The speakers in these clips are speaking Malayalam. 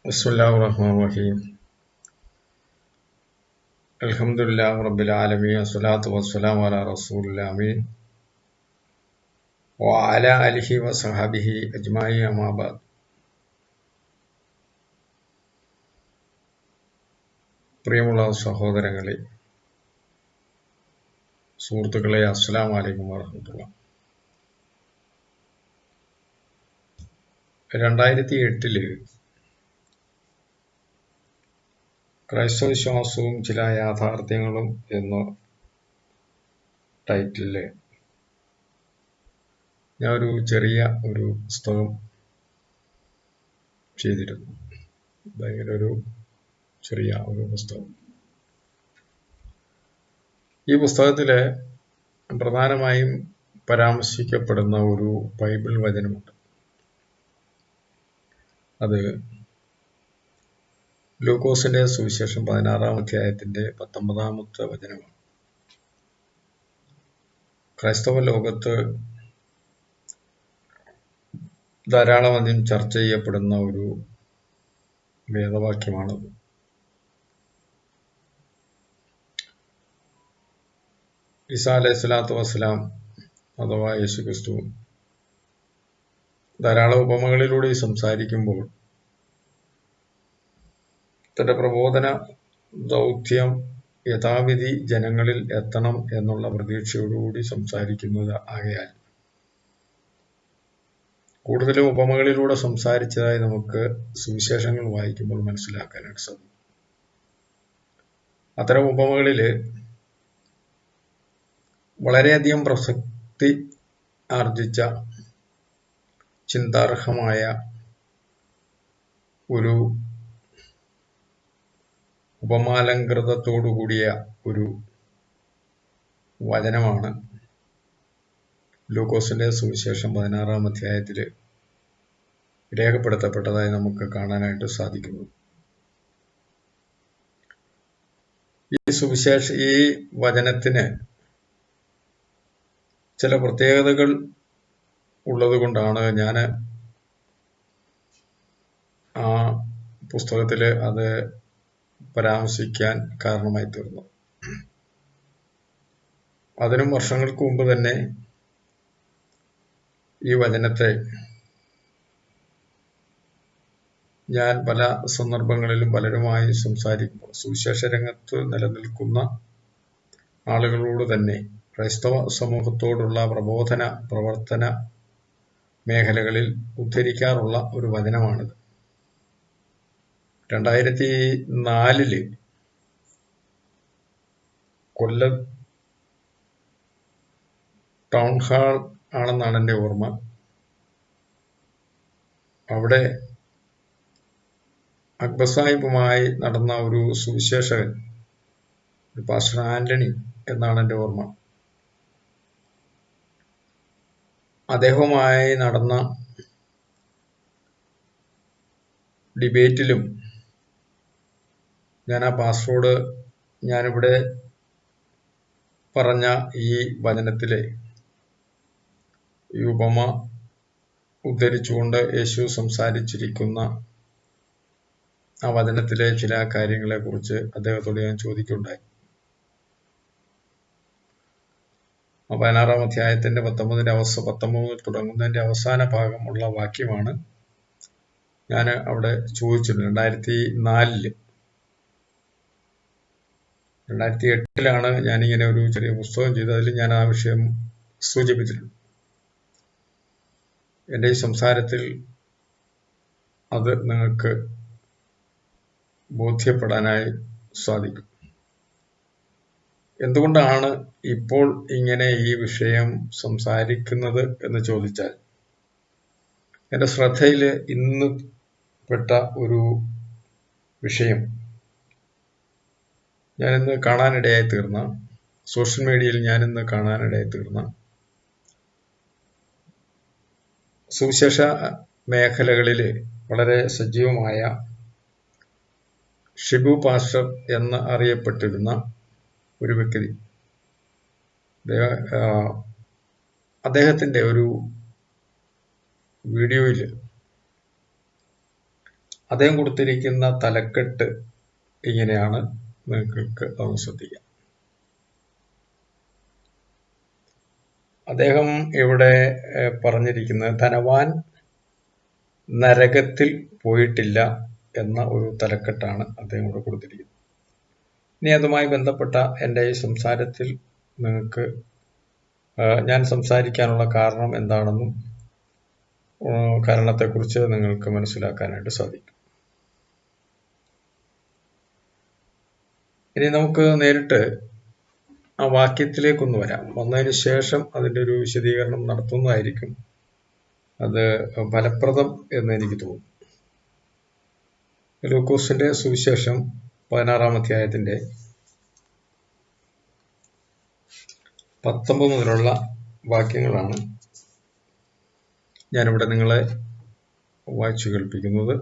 ബിസ്മില്ലാഹിർ-റഹ്മാനിർ-റഹീം. അൽഹംദുലില്ലാഹി റബ്ബിൽ ആലമീൻ. വസ്സലാത്തു വസ്സലാമു അലാ റസൂലിൽ അമീൻ വഅലാ ആലിഹി വസഹബിഹി അജ്മഈൻ. അമ്മാ ബഅദ്. പ്രിയമുള്ള സഹോദരങ്ങളെ, സുഹൃത്തുക്കളെ, അസ്സലാമു അലൈക്കും വറഹ്മത്തുള്ളാഹി. 2008 ക്രൈസ്തവ വിശ്വാസവും ചില യാഥാർത്ഥ്യങ്ങളും എന്ന ടൈറ്റിലില് ഞാൻ ഒരു ചെറിയ പുസ്തകം ചെയ്തിരുന്നു. ഭയങ്കര ചെറിയ പുസ്തകം. ഈ പുസ്തകത്തില് പ്രധാനമായും പരാമർശിക്കപ്പെടുന്ന ഒരു ബൈബിൾ വചനമുണ്ട്. അത് ലൂക്കോസിന്റെ സുവിശേഷം 16-ാം അധ്യായത്തിന്റെ 19-ാമത്തെ വചനമാണ്. ക്രൈസ്തവ ലോകത്ത് ധാരാളമധികം ചർച്ച ചെയ്യപ്പെടുന്ന ഒരു വേദവാക്യമാണത്. ഈസാ അലൈഹിസ്സലാത്തു വസ്സലാം അഥവാ യേശുക്രിസ്തു ധാരാളം ഉപമകളിലൂടെ സംസാരിക്കുമ്പോൾ തന്റെ പ്രബോധന ദൗത്യം യഥാവിധി ജനങ്ങളിൽ എത്തണം എന്നുള്ള പ്രതീക്ഷയോടുകൂടി സംസാരിക്കുന്നത് ആകയാൽ കൂടുതലും ഉപമകളിലൂടെ സംസാരിച്ചതായി നമുക്ക് സുവിശേഷങ്ങൾ വായിക്കുമ്പോൾ മനസ്സിലാക്കാനായിട്ട് സാധിക്കും. അത്തരം ഉപമകളില് വളരെയധികം പ്രസക്തി ആർജിച്ച ചിന്താർഹമായ ഒരു ഉപമാലങ്കൃതത്തോടു കൂടിയ ഒരു വചനമാണ് ലൂക്കോസിന്റെ സുവിശേഷം 16-ാം അധ്യായത്തിൽ രേഖപ്പെടുത്തപ്പെട്ടതായി നമുക്ക് കാണാനായിട്ട് സാധിക്കുന്നു. ഈ വചനത്തിന് ചില പ്രത്യേകതകൾ ഉള്ളത് കൊണ്ടാണ് ഞാൻ ആ പുസ്തകത്തില് അത് പരാമർശിക്കാൻ കാരണമായി തീർന്നു. അതിനും വർഷങ്ങൾക്ക് മുമ്പ് തന്നെ ഈ വചനത്തെ ഞാൻ പല സന്ദർഭങ്ങളിലും പലരുമായി സംസാരിക്കുമ്പോൾ സുവിശേഷ രംഗത്ത് നിലനിൽക്കുന്ന ആളുകളോട് തന്നെ ക്രൈസ്തവ സമൂഹത്തോടുള്ള പ്രവർത്തന മേഖലകളിൽ ഉദ്ധരിക്കാറുള്ള ഒരു വചനമാണിത്. 2004 കൊല്ലം ടൗൺ ഹാൾ ആണെന്നാണ് എൻ്റെ ഓർമ്മ. അവിടെ അക്ബർ സാഹിബുമായി നടന്ന ഒരു സുവിശേഷകൻ, പാസ്റ്റർ ആന്റണി എന്നാണ് എൻ്റെ ഓർമ്മ, അദ്ദേഹവുമായി നടന്ന ഡിബേറ്റിലും ഞാൻ ആ പാസ്റ്ററോട് ഞാനിവിടെ പറഞ്ഞ ഈ വചനത്തിലെ ഈ ഉപമ ഉദ്ധരിച്ചുകൊണ്ട് യേശു സംസാരിച്ചിരിക്കുന്ന ആ വചനത്തിലെ ചില കാര്യങ്ങളെ കുറിച്ച് അദ്ദേഹത്തോട് ഞാൻ ചോദിക്കുകയുണ്ടായി. 16-ാം അധ്യായത്തിന്റെ 19 തുടങ്ങുന്നതിന്റെ അവസാന ഭാഗമുള്ള വാക്യമാണ് ഞാൻ അവിടെ ചോദിച്ചിരുന്നത്. 2004 2008 ഞാനിങ്ങനെ ഒരു ചെറിയ പുസ്തകം ചെയ്തതിൽ ഞാൻ ആ വിഷയം സൂചിപ്പിച്ചിട്ടുണ്ട്. എൻ്റെ ഈ സംസാരത്തിൽ അത് നിങ്ങൾക്ക് ബോധ്യപ്പെടാനായി സാധിക്കും. എന്തുകൊണ്ടാണ് ഇപ്പോൾ ഇങ്ങനെ ഈ വിഷയം സംസാരിക്കുന്നത് എന്ന് ചോദിച്ചാൽ, എൻ്റെ ശ്രദ്ധയിൽ ഇന്ന് പെട്ട ഒരു വിഷയം ഞാനിന്ന് കാണാനിടയായി തീർന്ന, സോഷ്യൽ മീഡിയയിൽ ഞാനിന്ന് കാണാനിടയായി തീർന്ന സുവിശേഷ മേഖലകളിൽ വളരെ സജീവമായ ഷിബു പാസ്റ്റർ എന്ന് അറിയപ്പെട്ടിരുന്ന ഒരു വ്യക്തി, അദ്ദേഹത്തിന്റെ ഒരു വീഡിയോയിൽ അദ്ദേഹം കൊടുത്തിരിക്കുന്ന തലക്കെട്ട് ഇങ്ങനെയാണ്, നിങ്ങൾക്ക് ഒന്ന് ശ്രദ്ധിക്കാം. അദ്ദേഹം ഇവിടെ പറഞ്ഞിരിക്കുന്നത് ധനവാൻ നരകത്തിൽ പോയിട്ടില്ല എന്ന ഒരു തലക്കെട്ടാണ് അദ്ദേഹം ഇവിടെ കൊടുത്തിരിക്കുന്നത്. ഇനി അതുമായി ബന്ധപ്പെട്ട എൻ്റെ ഈ സംസാരത്തിൽ നിങ്ങൾക്ക് ഞാൻ സംസാരിക്കാനുള്ള കാരണം എന്താണെന്നും കാരണത്തെക്കുറിച്ച് നിങ്ങൾക്ക് മനസ്സിലാക്കാനായിട്ട് സാധിക്കും. ഇനി നമുക്ക് നേരിട്ട് ആ വാക്യത്തിലേക്കൊന്ന് വരാം. വന്നതിന് ശേഷം അതിൻ്റെ ഒരു വിശദീകരണം നടത്തുന്നതായിരിക്കും അത് ഫലപ്രദം എന്ന് എനിക്ക് തോന്നുന്നു. ലൂക്കോസിന്റെ സുവിശേഷം 16-ാം അധ്യായത്തിന്റെ 19 മുതലുള്ള വാക്യങ്ങളാണ് ഞാനിവിടെ നിങ്ങളെ വായിച്ചു കേൾപ്പിക്കുന്നത്.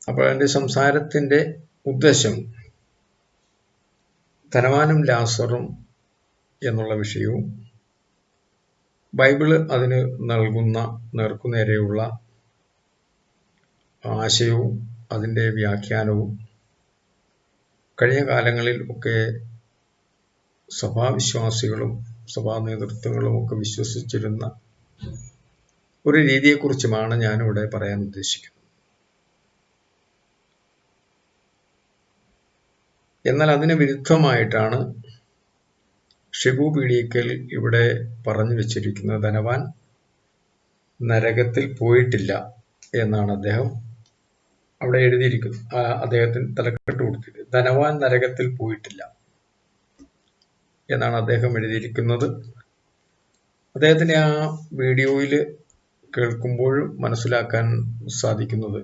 അപ്പോൾ എൻ്റെ സംസാരത്തിന്റെ ഉദ്ദേശം ധനവാനും ലാസറും എന്നുള്ള വിഷയവും ബൈബിള് അതിന് നൽകുന്ന നേർക്കുനേരെയുള്ള ആശയവും അതിൻ്റെ വ്യാഖ്യാനവും കഴിഞ്ഞ കാലങ്ങളിൽ ഒക്കെ സഭാവിശ്വാസികളും സഭാ നേതൃത്വങ്ങളും ഒക്കെ വിശ്വസിച്ചിരുന്ന ഒരു രീതിയെക്കുറിച്ചുമാണ് ഞാനിവിടെ പറയാൻ ഉദ്ദേശിക്കുന്നത്. എന്നാൽ അതിന് വിരുദ്ധമായിട്ടാണ് ഷിബു പീഡിയക്കൽ ഇവിടെ പറഞ്ഞു വെച്ചിരിക്കുന്നത്. ധനവാൻ നരകത്തിൽ പോയിട്ടില്ല എന്നാണ് അദ്ദേഹം അവിടെ എഴുതിയിരിക്കുന്നത്. അദ്ദേഹത്തിന് തലക്കെട്ട് കൊടുത്തിട്ട് ധനവാൻ നരകത്തിൽ പോയിട്ടില്ല എന്നാണ് അദ്ദേഹം എഴുതിയിരിക്കുന്നത്. അദ്ദേഹത്തിന്റെ ആ വീഡിയോയിൽ കേൾക്കുമ്പോഴും മനസ്സിലാക്കാൻ സാധിക്കുന്നത്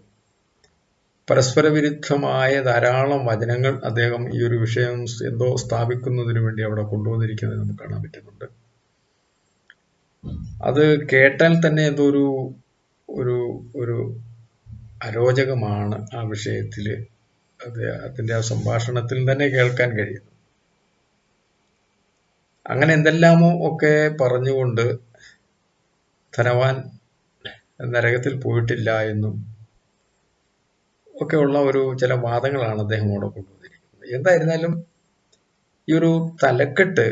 പരസ്പര വിരുദ്ധമായ ധാരാളം വചനങ്ങൾ അദ്ദേഹം ഈ ഒരു വിഷയം എന്തോ സ്ഥാപിക്കുന്നതിന് വേണ്ടി അവിടെ കൊണ്ടുവന്നിരിക്കുന്നത് നമുക്ക് കാണാൻ പറ്റുന്നുണ്ട്. അത് കേട്ടാൽ തന്നെ എന്തോ ഒരു അരോചകമാണ് ആ വിഷയത്തിൽ അതിന്റെ ആ സംഭാഷണത്തിൽ തന്നെ കേൾക്കാൻ കഴിയുന്നു. അങ്ങനെ എന്തെല്ലാമോ ഒക്കെ പറഞ്ഞുകൊണ്ട് ധനവാൻ നരകത്തിൽ പോയിട്ടില്ല എന്നും ഒക്കെയുള്ള ചില വാദങ്ങളാണ് അദ്ദേഹം അവിടെ കൊണ്ടുവന്നിരിക്കുന്നത്. എന്തായിരുന്നാലും ഈ ഒരു തലക്കെട്ട്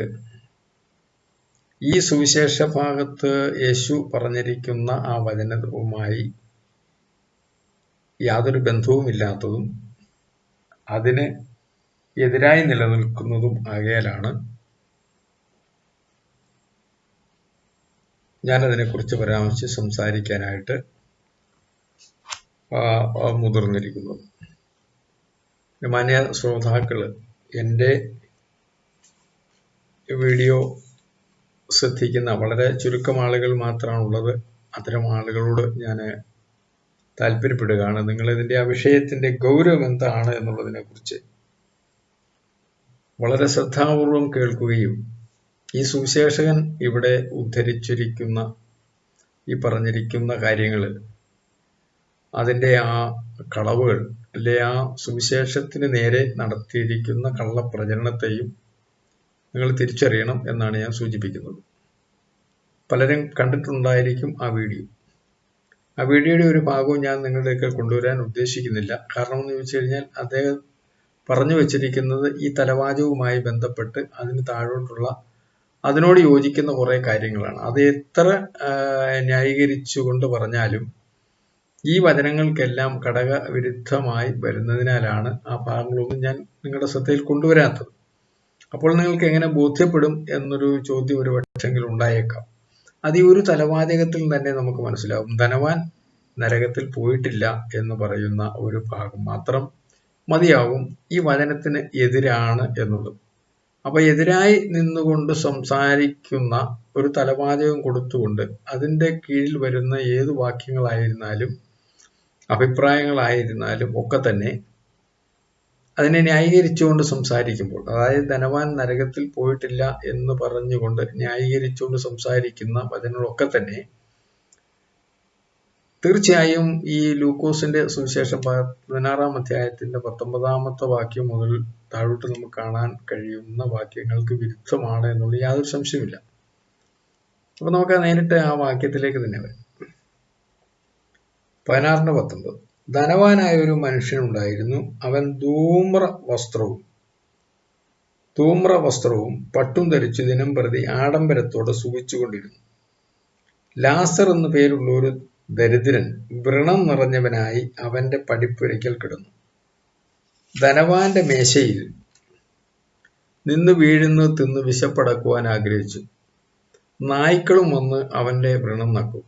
ഈ സുവിശേഷ ഭാഗത്ത് യേശു പറഞ്ഞിരിക്കുന്ന ആ വചനവുമായി യാതൊരു ബന്ധവുമില്ലാത്തതും അതിന് എതിരായി നിലനിൽക്കുന്നതും ആകയാലാണ് ഞാനതിനെക്കുറിച്ച് പരാമർശിച്ച് സംസാരിക്കാനായിട്ട് മുതിർന്നിരിക്കുന്നത്. മാന്യ ശ്രോതാക്കള് എൻ്റെ വീഡിയോ ശ്രദ്ധിക്കുന്ന വളരെ ചുരുക്കം ആളുകൾ മാത്രമാണുള്ളത്. അത്തരം ആളുകളോട് ഞാൻ താല്പര്യപ്പെടുകയാണ്, നിങ്ങൾ ഇതിൻ്റെ ആ വിഷയത്തിന്റെ ഗൗരവം എന്താണ് എന്നുള്ളതിനെ കുറിച്ച് വളരെ ശ്രദ്ധാപൂർവം കേൾക്കുകയും ഈ സുവിശേഷകൻ ഇവിടെ ഉദ്ധരിച്ചിരിക്കുന്ന ഈ പറഞ്ഞിരിക്കുന്ന കാര്യങ്ങൾ അതിൻ്റെ ആ കളവുകൾ അല്ലെ ആ സുവിശേഷത്തിന് നേരെ നടത്തിയിരിക്കുന്ന കള്ളപ്രചരണത്തെയും നിങ്ങൾ തിരിച്ചറിയണം എന്നാണ് ഞാൻ സൂചിപ്പിക്കുന്നത്. പലരും കണ്ടിട്ടുണ്ടായിരിക്കും ആ വീഡിയോ. ആ വീഡിയോയുടെ ഒരു ഭാഗവും ഞാൻ നിങ്ങളുടെയൊക്കെ കൊണ്ടുവരാൻ ഉദ്ദേശിക്കുന്നില്ല. കാരണം എന്ന് ചോദിച്ചു കഴിഞ്ഞാൽ അദ്ദേഹം പറഞ്ഞു വച്ചിരിക്കുന്നത് ഈ തലവാചകവുമായി ബന്ധപ്പെട്ട് അതിന് താഴോട്ടുള്ള അതിനോട് യോജിക്കുന്ന കുറെ കാര്യങ്ങളാണ്. അത് എത്ര ന്യായീകരിച്ചുകൊണ്ട് പറഞ്ഞാലും ഈ വചനങ്ങൾക്കെല്ലാം ഘടക വിരുദ്ധമായി വരുന്നതിനാലാണ് ആ ഭാഗങ്ങളൊന്നും ഞാൻ നിങ്ങളുടെ ശ്രദ്ധയിൽ കൊണ്ടുവരാത്തത്. അപ്പോൾ നിങ്ങൾക്ക് എങ്ങനെ ബോധ്യപ്പെടും എന്നൊരു ചോദ്യം ഒരു പക്ഷെങ്കിലും ഉണ്ടായേക്കാം. അത് ഈ ഒരു തലവാചകത്തിൽ തന്നെ നമുക്ക് മനസ്സിലാവും. ധനവാൻ നരകത്തിൽ പോയിട്ടില്ല എന്ന് പറയുന്ന ഒരു ഭാഗം മാത്രം മതിയാവും ഈ വചനത്തിന് എതിരാണ് എന്നുള്ളത്. അപ്പൊ എതിരായി നിന്നുകൊണ്ട് സംസാരിക്കുന്ന ഒരു തലവാചകം കൊടുത്തുകൊണ്ട് അതിൻ്റെ കീഴിൽ വരുന്ന ഏത് വാക്യങ്ങളായിരുന്നാലും അഭിപ്രായങ്ങളായിരുന്നാലും ഒക്കെ തന്നെ അതിനെ ന്യായീകരിച്ചുകൊണ്ട് സംസാരിക്കുമ്പോൾ, അതായത് ധനവാൻ നരകത്തിൽ പോയിട്ടില്ല എന്ന് പറഞ്ഞുകൊണ്ട് ന്യായീകരിച്ചുകൊണ്ട് സംസാരിക്കുന്ന വചനങ്ങളൊക്കെ തന്നെ തീർച്ചയായും ഈ ലൂക്കോസിന്റെ സുവിശേഷം 16-ാം അധ്യായത്തിന്റെ 19-ാമത്തെ വാക്യം മുതൽ താഴോട്ട് നമുക്ക് കാണാൻ കഴിയുന്ന വാക്യങ്ങൾക്ക് വിരുദ്ധമാണ് എന്നുള്ള യാതൊരു സംശയമില്ല. അപ്പൊ നമുക്ക് നേരിട്ട് ആ വാക്യത്തിലേക്ക് തന്നെ വരാം. 16-19. ധനവാനായ ഒരു മനുഷ്യനുണ്ടായിരുന്നു. അവൻ ധൂമ്രവസ്ത്രവും പട്ടും ധരിച്ചു ദിനം പ്രതി ആഡംബരത്തോടെ സുഖിച്ചുകൊണ്ടിരുന്നു. ലാസർ എന്നു പേരുള്ള ഒരു ദരിദ്രൻ വ്രണം നിറഞ്ഞവനായി അവന്റെ പടിപ്പുരയ്ക്കൽ കിടന്നു. ധനവാന്റെ മേശയിൽ നിന്ന് വീഴുന്നത് തിന്ന് വിശപ്പടക്കുവാൻ ആഗ്രഹിച്ചു. നായ്ക്കളും വന്ന് അവന്റെ വ്രണം നക്കും.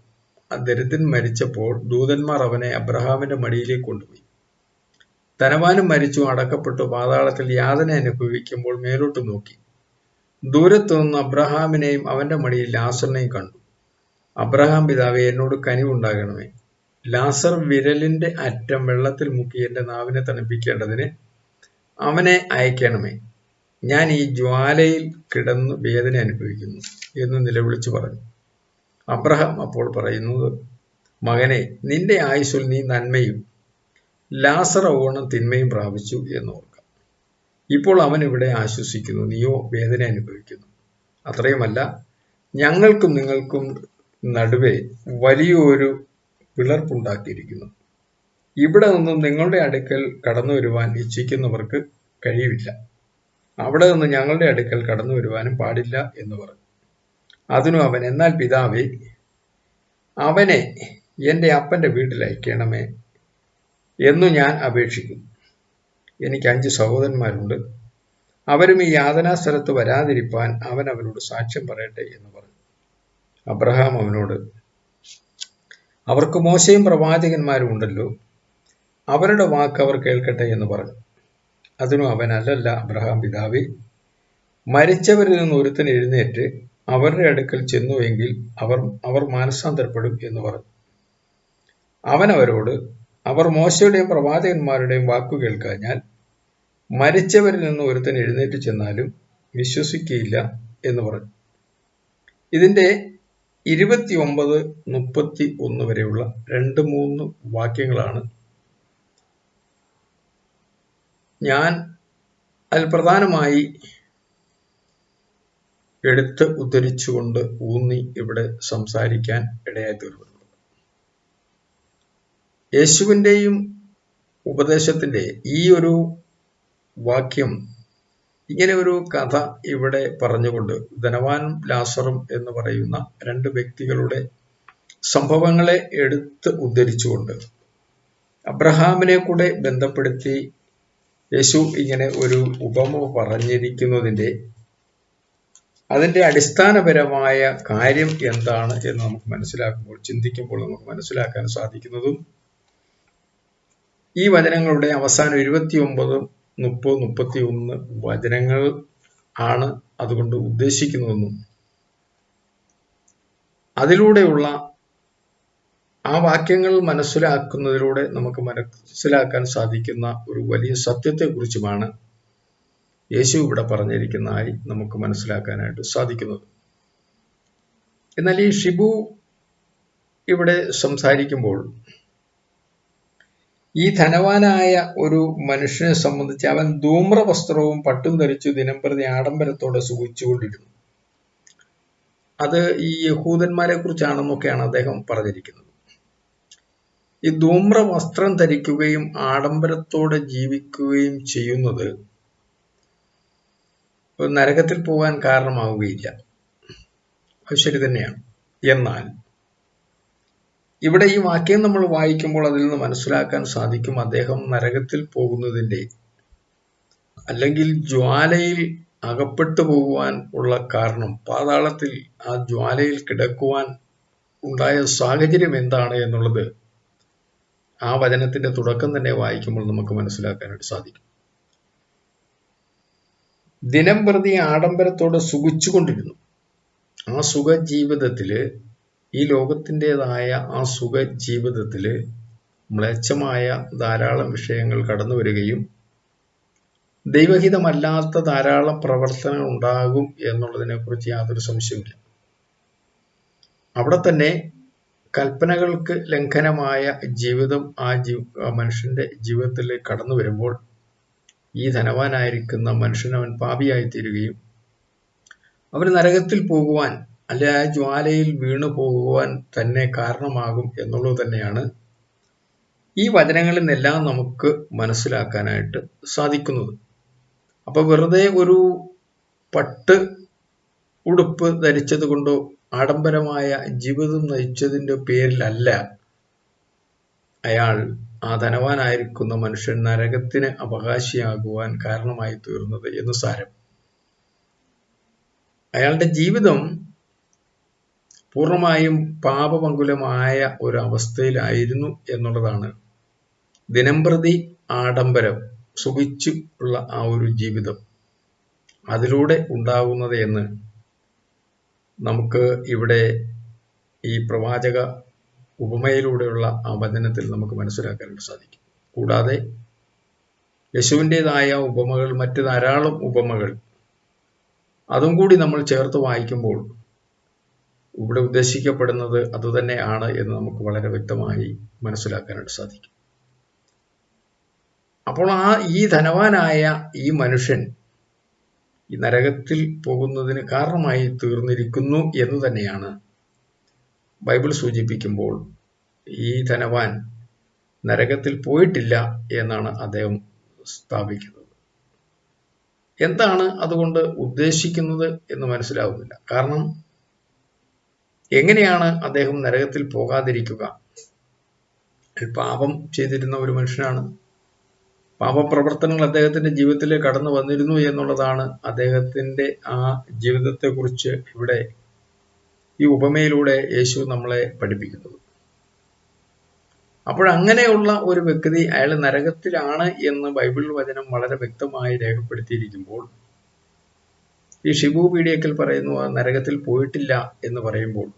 ആ ദരിദ്രൻ മരിച്ചപ്പോൾ ദൂതന്മാർ അവനെ അബ്രഹാമിന്റെ മടിയിലേക്ക് കൊണ്ടുപോയി. ധനവാനും മരിച്ചു, അടക്കപ്പെട്ടു. പാതാളത്തിൽ യാതന അനുഭവിക്കുമ്പോൾ മേലോട്ട് നോക്കി. ദൂരത്തു നിന്ന് അബ്രഹാമിനെയും അവന്റെ മടിയിൽ ലാസറിനെയും കണ്ടു. അബ്രഹാം പിതാവേ, എന്നോട് കനിവുണ്ടാകണമേ. ലാസർ വിരലിന്റെ അറ്റം വെള്ളത്തിൽ മുക്കി എന്റെ നാവിനെ തണുപ്പിക്കേണ്ടതിന് അവനെ അയക്കണമേ. ഞാൻ ഈ ജ്വാലയിൽ കിടന്ന് വേദന അനുഭവിക്കുന്നു എന്ന് നിലവിളിച്ചു പറഞ്ഞു. അബ്രഹാം അപ്പോൾ പറയുന്നത്, മകനെ, നിന്റെ ആയുസ്സിൽ നീ നന്മയും ലാസർ ഓണം തിന്മയും പ്രാപിച്ചു എന്ന് ഓർക്കാം. ഇപ്പോൾ അവൻ ഇവിടെ ആശ്വസിക്കുന്നു, നീയോ വേദന അനുഭവിക്കുന്നു. അത്രയുമല്ല, ഞങ്ങൾക്കും നിങ്ങൾക്കും നടുവേ വലിയൊരു പിളർപ്പുണ്ടാക്കിയിരിക്കുന്നു. ഇവിടെ നിന്നും നിങ്ങളുടെ അടുക്കൽ കടന്നു വരുവാൻ ഇച്ഛിക്കുന്നവർക്ക് കഴിയില്ല. അവിടെ നിന്ന് ഞങ്ങളുടെ അടുക്കൽ കടന്നു വരുവാനും പാടില്ല എന്ന് പറഞ്ഞു. അതിനു അവൻ, എന്നാൽ പിതാവേ, അവനെ എൻ്റെ അപ്പൻ്റെ വീട്ടിൽ അയക്കണമേ എന്നു ഞാൻ അപേക്ഷിക്കുന്നു. എനിക്ക് 5 സഹോദരന്മാരുണ്ട്. അവരും ഈ യാതനാ സ്ഥലത്ത് വരാതിരിപ്പാൻ അവൻ അവരോട് സാക്ഷ്യം പറയട്ടെ എന്ന് പറഞ്ഞു. അബ്രഹാം അവനോട്, അവർക്ക് മോശയും പ്രവാചകന്മാരും ഉണ്ടല്ലോ, അവരുടെ വാക്ക് അവർ കേൾക്കട്ടെ എന്ന് പറഞ്ഞു. അതിനു അവൻ, അല്ലല്ല അബ്രഹാം പിതാവേ, മരിച്ചവരിൽ നിന്ന് ഒരുത്തൻ എഴുന്നേറ്റ് അവരുടെ അടുക്കൽ ചെന്നുവെങ്കിൽ അവർ മാനസാന്തരപ്പെടും എന്ന് പറഞ്ഞു. അവൻ അവരോട്, അവർ മോശയുടെയും പ്രവാചകന്മാരുടെയും വാക്കു കേൾക്കാഞ്ഞാൽ മരിച്ചവരിൽ നിന്ന് ഒരുത്തൻ എഴുന്നേറ്റ് ചെന്നാലും വിശ്വസിക്കുകയില്ല എന്ന് പറഞ്ഞു. ഇതിന്റെ 29-31 വരെയുള്ള 2-3 വാക്യങ്ങളാണ് ഞാൻ അതിൽ പ്രധാനമായി എടുത്ത് ഉദ്ധരിച്ചുകൊണ്ട് ഊന്നി ഇവിടെ സംസാരിക്കാൻ ഇടയായി തീർന്നിട്ടുള്ളത്. യേശുവിൻ്റെയും ഉപദേശത്തിന്റെ ഈ ഒരു വാക്യം, ഇങ്ങനെ ഒരു കഥ ഇവിടെ പറഞ്ഞുകൊണ്ട് ധനവാനും ലാസറും എന്ന് പറയുന്ന 2 വ്യക്തികളുടെ സംഭവങ്ങളെ എടുത്ത് ഉദ്ധരിച്ചുകൊണ്ട് അബ്രഹാമിനെ കൂടെ ബന്ധപ്പെടുത്തി യേശു ഇങ്ങനെ ഒരു ഉപമ പറഞ്ഞിരിക്കുന്നതിൻ്റെ അതിൻ്റെ അടിസ്ഥാനപരമായ കാര്യം എന്താണ് എന്ന് നമുക്ക് ചിന്തിക്കുമ്പോൾ നമുക്ക് മനസ്സിലാക്കാൻ സാധിക്കുന്നതും ഈ വചനങ്ങളുടെ അവസാനം 29, 30, 31 വചനങ്ങൾ ആണ് അതുകൊണ്ട് ഉദ്ദേശിക്കുന്നതെന്നും അതിലൂടെയുള്ള ആ വാക്യങ്ങൾ മനസ്സിലാക്കുന്നതിലൂടെ നമുക്ക് മനസ്സിലാക്കാൻ സാധിക്കുന്ന ഒരു വലിയ സത്യത്തെക്കുറിച്ചുമാണ് യേശു ഇവിടെ പറഞ്ഞിരിക്കുന്നതായി നമുക്ക് മനസ്സിലാക്കാനായിട്ട് സാധിക്കുന്നത്. എന്നാൽ ഈ ഷിബു ഇവിടെ സംസാരിക്കുമ്പോൾ ഈ ധനവാനായ ഒരു മനുഷ്യനെ സംബന്ധിച്ച് അവൻ ധൂമ്രവസ്ത്രവും പട്ടും ധരിച്ചു ദിനംപ്രതി ആഡംബരത്തോടെ സുഖിച്ചുകൊണ്ടിരുന്നു. അത് ഈ യഹൂദന്മാരെ കുറിച്ചാണെന്നൊക്കെയാണ് അദ്ദേഹം പറഞ്ഞിരിക്കുന്നത്. ഈ ധൂമ്രവസ്ത്രം ധരിക്കുകയും ആഡംബരത്തോടെ ജീവിക്കുകയും ചെയ്യുന്നത് നരകത്തിൽ പോകാൻ കാരണമാവുകയില്ല. അത് ശരി തന്നെയാണ്. എന്നാൽ ഇവിടെ ഈ വാക്യം നമ്മൾ വായിക്കുമ്പോൾ അതിൽ നിന്ന് മനസ്സിലാക്കാൻ സാധിക്കും, അദ്ദേഹം നരകത്തിൽ പോകുന്നതിൻ്റെ അല്ലെങ്കിൽ ജ്വാലയിൽ അകപ്പെട്ടു പോകുവാൻ ഉള്ള കാരണം, പാതാളത്തിൽ ആ ജ്വാലയിൽ കിടക്കുവാൻ ഉണ്ടായ സാഹചര്യം എന്താണ് എന്നുള്ളത് ആ വചനത്തിന്റെ തുടക്കം തന്നെ വായിക്കുമ്പോൾ നമുക്ക് മനസ്സിലാക്കാനായിട്ട് സാധിക്കും. ദിനം പ്രതി ആഡംബരത്തോടെ സുഖിച്ചുകൊണ്ടിരുന്നു. ആ സുഖജീവിതത്തില്, ഈ ലോകത്തിൻ്റെതായ ആ സുഖജീവിതത്തില് മ്ലേച്ഛമായ ധാരാളം വിഷയങ്ങൾ കടന്നു വരികയും ദൈവഹിതമല്ലാത്ത ധാരാളം പ്രവർത്തനങ്ങൾ ഉണ്ടാകും എന്നുള്ളതിനെ കുറിച്ച് യാതൊരു സംശയമില്ല. അവിടെ തന്നെ കൽപ്പനകൾക്ക് ലംഘനമായ ജീവിതം ആ മനുഷ്യന്റെ ജീവിതത്തിൽ കടന്നു വരുമ്പോൾ ഈ ധനവാനായിരിക്കുന്ന മനുഷ്യൻ അവൻ പാപിയായി തീരുകയും അവന് നരകത്തിൽ പോകുവാൻ അല്ലെ ആ ജ്വാലയിൽ വീണു പോകുവാൻ തന്നെ കാരണമാകും എന്നുള്ളത് തന്നെയാണ് ഈ വചനങ്ങളിൽ നിന്നെല്ലാം നമുക്ക് മനസ്സിലാക്കാനായിട്ട് സാധിക്കുന്നത്. അപ്പൊ വെറുതെ ഒരു പട്ട് ഉടുപ്പ് ധരിച്ചത് കൊണ്ടോ ആഡംബരമായ ജീവിതം നയിച്ചതിൻ്റെ പേരിലല്ല അയാൾ, ആ ധനവാനായിരിക്കുന്ന മനുഷ്യൻ, നരകത്തിന് അവകാശിയാകുവാൻ കാരണമായി തീർന്നത് എന്ന് സാരം. അയാളുടെ ജീവിതം പൂർണ്ണമായും പാപമംഗുലമായ ഒരു അവസ്ഥയിലായിരുന്നു എന്നുള്ളതാണ്. ദിനംപ്രതി ആഡംബരം, സുഖിച്ചു ഉള്ള ആ ഒരു ജീവിതം അതിലൂടെ ഉണ്ടാകുന്നത് എന്ന് നമുക്ക് ഇവിടെ ഈ പ്രവാചക ഉപമയിലൂടെയുള്ള ആ വചനത്തിൽ നമുക്ക് മനസ്സിലാക്കാനായിട്ട് സാധിക്കും. കൂടാതെ യേശുവിൻ്റെതായ ഉപമകൾ, മറ്റ് ധാരാളം ഉപമകൾ, അതും കൂടി നമ്മൾ ചേർത്ത് വായിക്കുമ്പോൾ ഇവിടെ ഉദ്ദേശിക്കപ്പെടുന്നത് അതുതന്നെയാണ് എന്ന് നമുക്ക് വളരെ വ്യക്തമായി മനസ്സിലാക്കാനായിട്ട് സാധിക്കും. അപ്പോൾ ഈ ധനവാനായ ഈ മനുഷ്യൻ ഈ നരകത്തിൽ പോകുന്നതിന് കാരണമായി തീർന്നിരിക്കുന്നു എന്ന് തന്നെയാണ് ബൈബിൾ സൂചിപ്പിക്കുമ്പോൾ ഈ ധനവാൻ നരകത്തിൽ പോയിട്ടില്ല എന്നാണ് അദ്ദേഹം സ്ഥാപിക്കുന്നത്. എന്താണ് അതുകൊണ്ട് ഉദ്ദേശിക്കുന്നത് എന്ന് മനസ്സിലാവുന്നില്ല. കാരണം എങ്ങനെയാണ് അദ്ദേഹം നരകത്തിൽ പോകാതിരിക്കുക? പാപം ചെയ്തിരുന്ന ഒരു മനുഷ്യനാണ്. പാപപ്രവർത്തനങ്ങൾ അദ്ദേഹത്തിന്റെ ജീവിതത്തിലേക്ക് കടന്നു വന്നിരുന്നു എന്നുള്ളതാണ് അദ്ദേഹത്തിന്റെ ആ ജീവിതത്തെക്കുറിച്ച് ഇവിടെ ഈ ഉപമയിലൂടെ യേശു നമ്മളെ പഠിപ്പിക്കുന്നത്. അപ്പോഴങ്ങനെയുള്ള ഒരു വ്യക്തി അയാൾ നരകത്തിലാണ് എന്ന് ബൈബിൾ വചനം വളരെ വ്യക്തമായി രേഖപ്പെടുത്തിയിരിക്കുമ്പോൾ ഈ ഷിബു പീഡിയക്കൽ പറയുന്നു ആ നരകത്തിൽ പോയിട്ടില്ല എന്ന് പറയുമ്പോൾ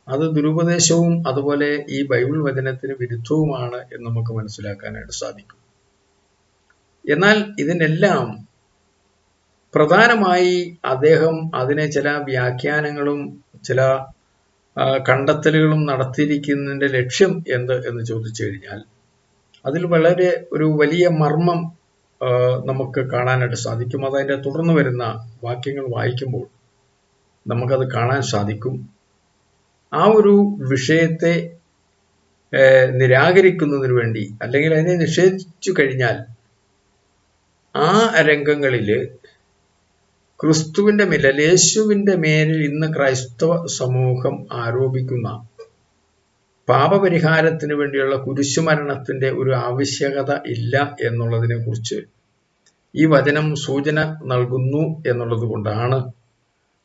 അത് ദുരുപദേശവും അതുപോലെ ഈ ബൈബിൾ വചനത്തിന് വിരുദ്ധവുമാണ് എന്ന് നമുക്ക് മനസ്സിലാക്കാനായിട്ട് സാധിക്കും. എന്നാൽ ഇതിനെല്ലാം പ്രധാനമായി അദ്ദേഹം അതിനെ ചില വ്യാഖ്യാനങ്ങളും ചില കണ്ടെത്തലുകളും നടത്തിയിരിക്കുന്നതിൻ്റെ ലക്ഷ്യം എന്ത് എന്ന് ചോദിച്ചു കഴിഞ്ഞാൽ അതിൽ വളരെ ഒരു വലിയ മർമ്മം നമുക്ക് കാണാനായിട്ട് സാധിക്കും. അതതിൻ്റെ തുടർന്ന് വരുന്ന വാക്യങ്ങൾ വായിക്കുമ്പോൾ നമുക്കത് കാണാൻ സാധിക്കും. ആ ഒരു വിഷയത്തെ നിരാകരിക്കുന്നതിന് വേണ്ടി, അല്ലെങ്കിൽ അതിനെ നിഷേധിച്ചു കഴിഞ്ഞാൽ ആ രംഗങ്ങളിൽ ക്രിസ്തുവിന്റെ മേൽ, യേശുവിന്റെ മേലിൽ ഇന്ന് ക്രൈസ്തവ സമൂഹം ആരോപിക്കുന്ന പാപപരിഹാരത്തിന് വേണ്ടിയുള്ള കുരിശുമരണത്തിന്റെ ഒരു ആവശ്യകത ഇല്ല എന്നുള്ളതിനെ കുറിച്ച് ഈ വചനം സൂചന നൽകുന്നു എന്നുള്ളത് കൊണ്ടാണ്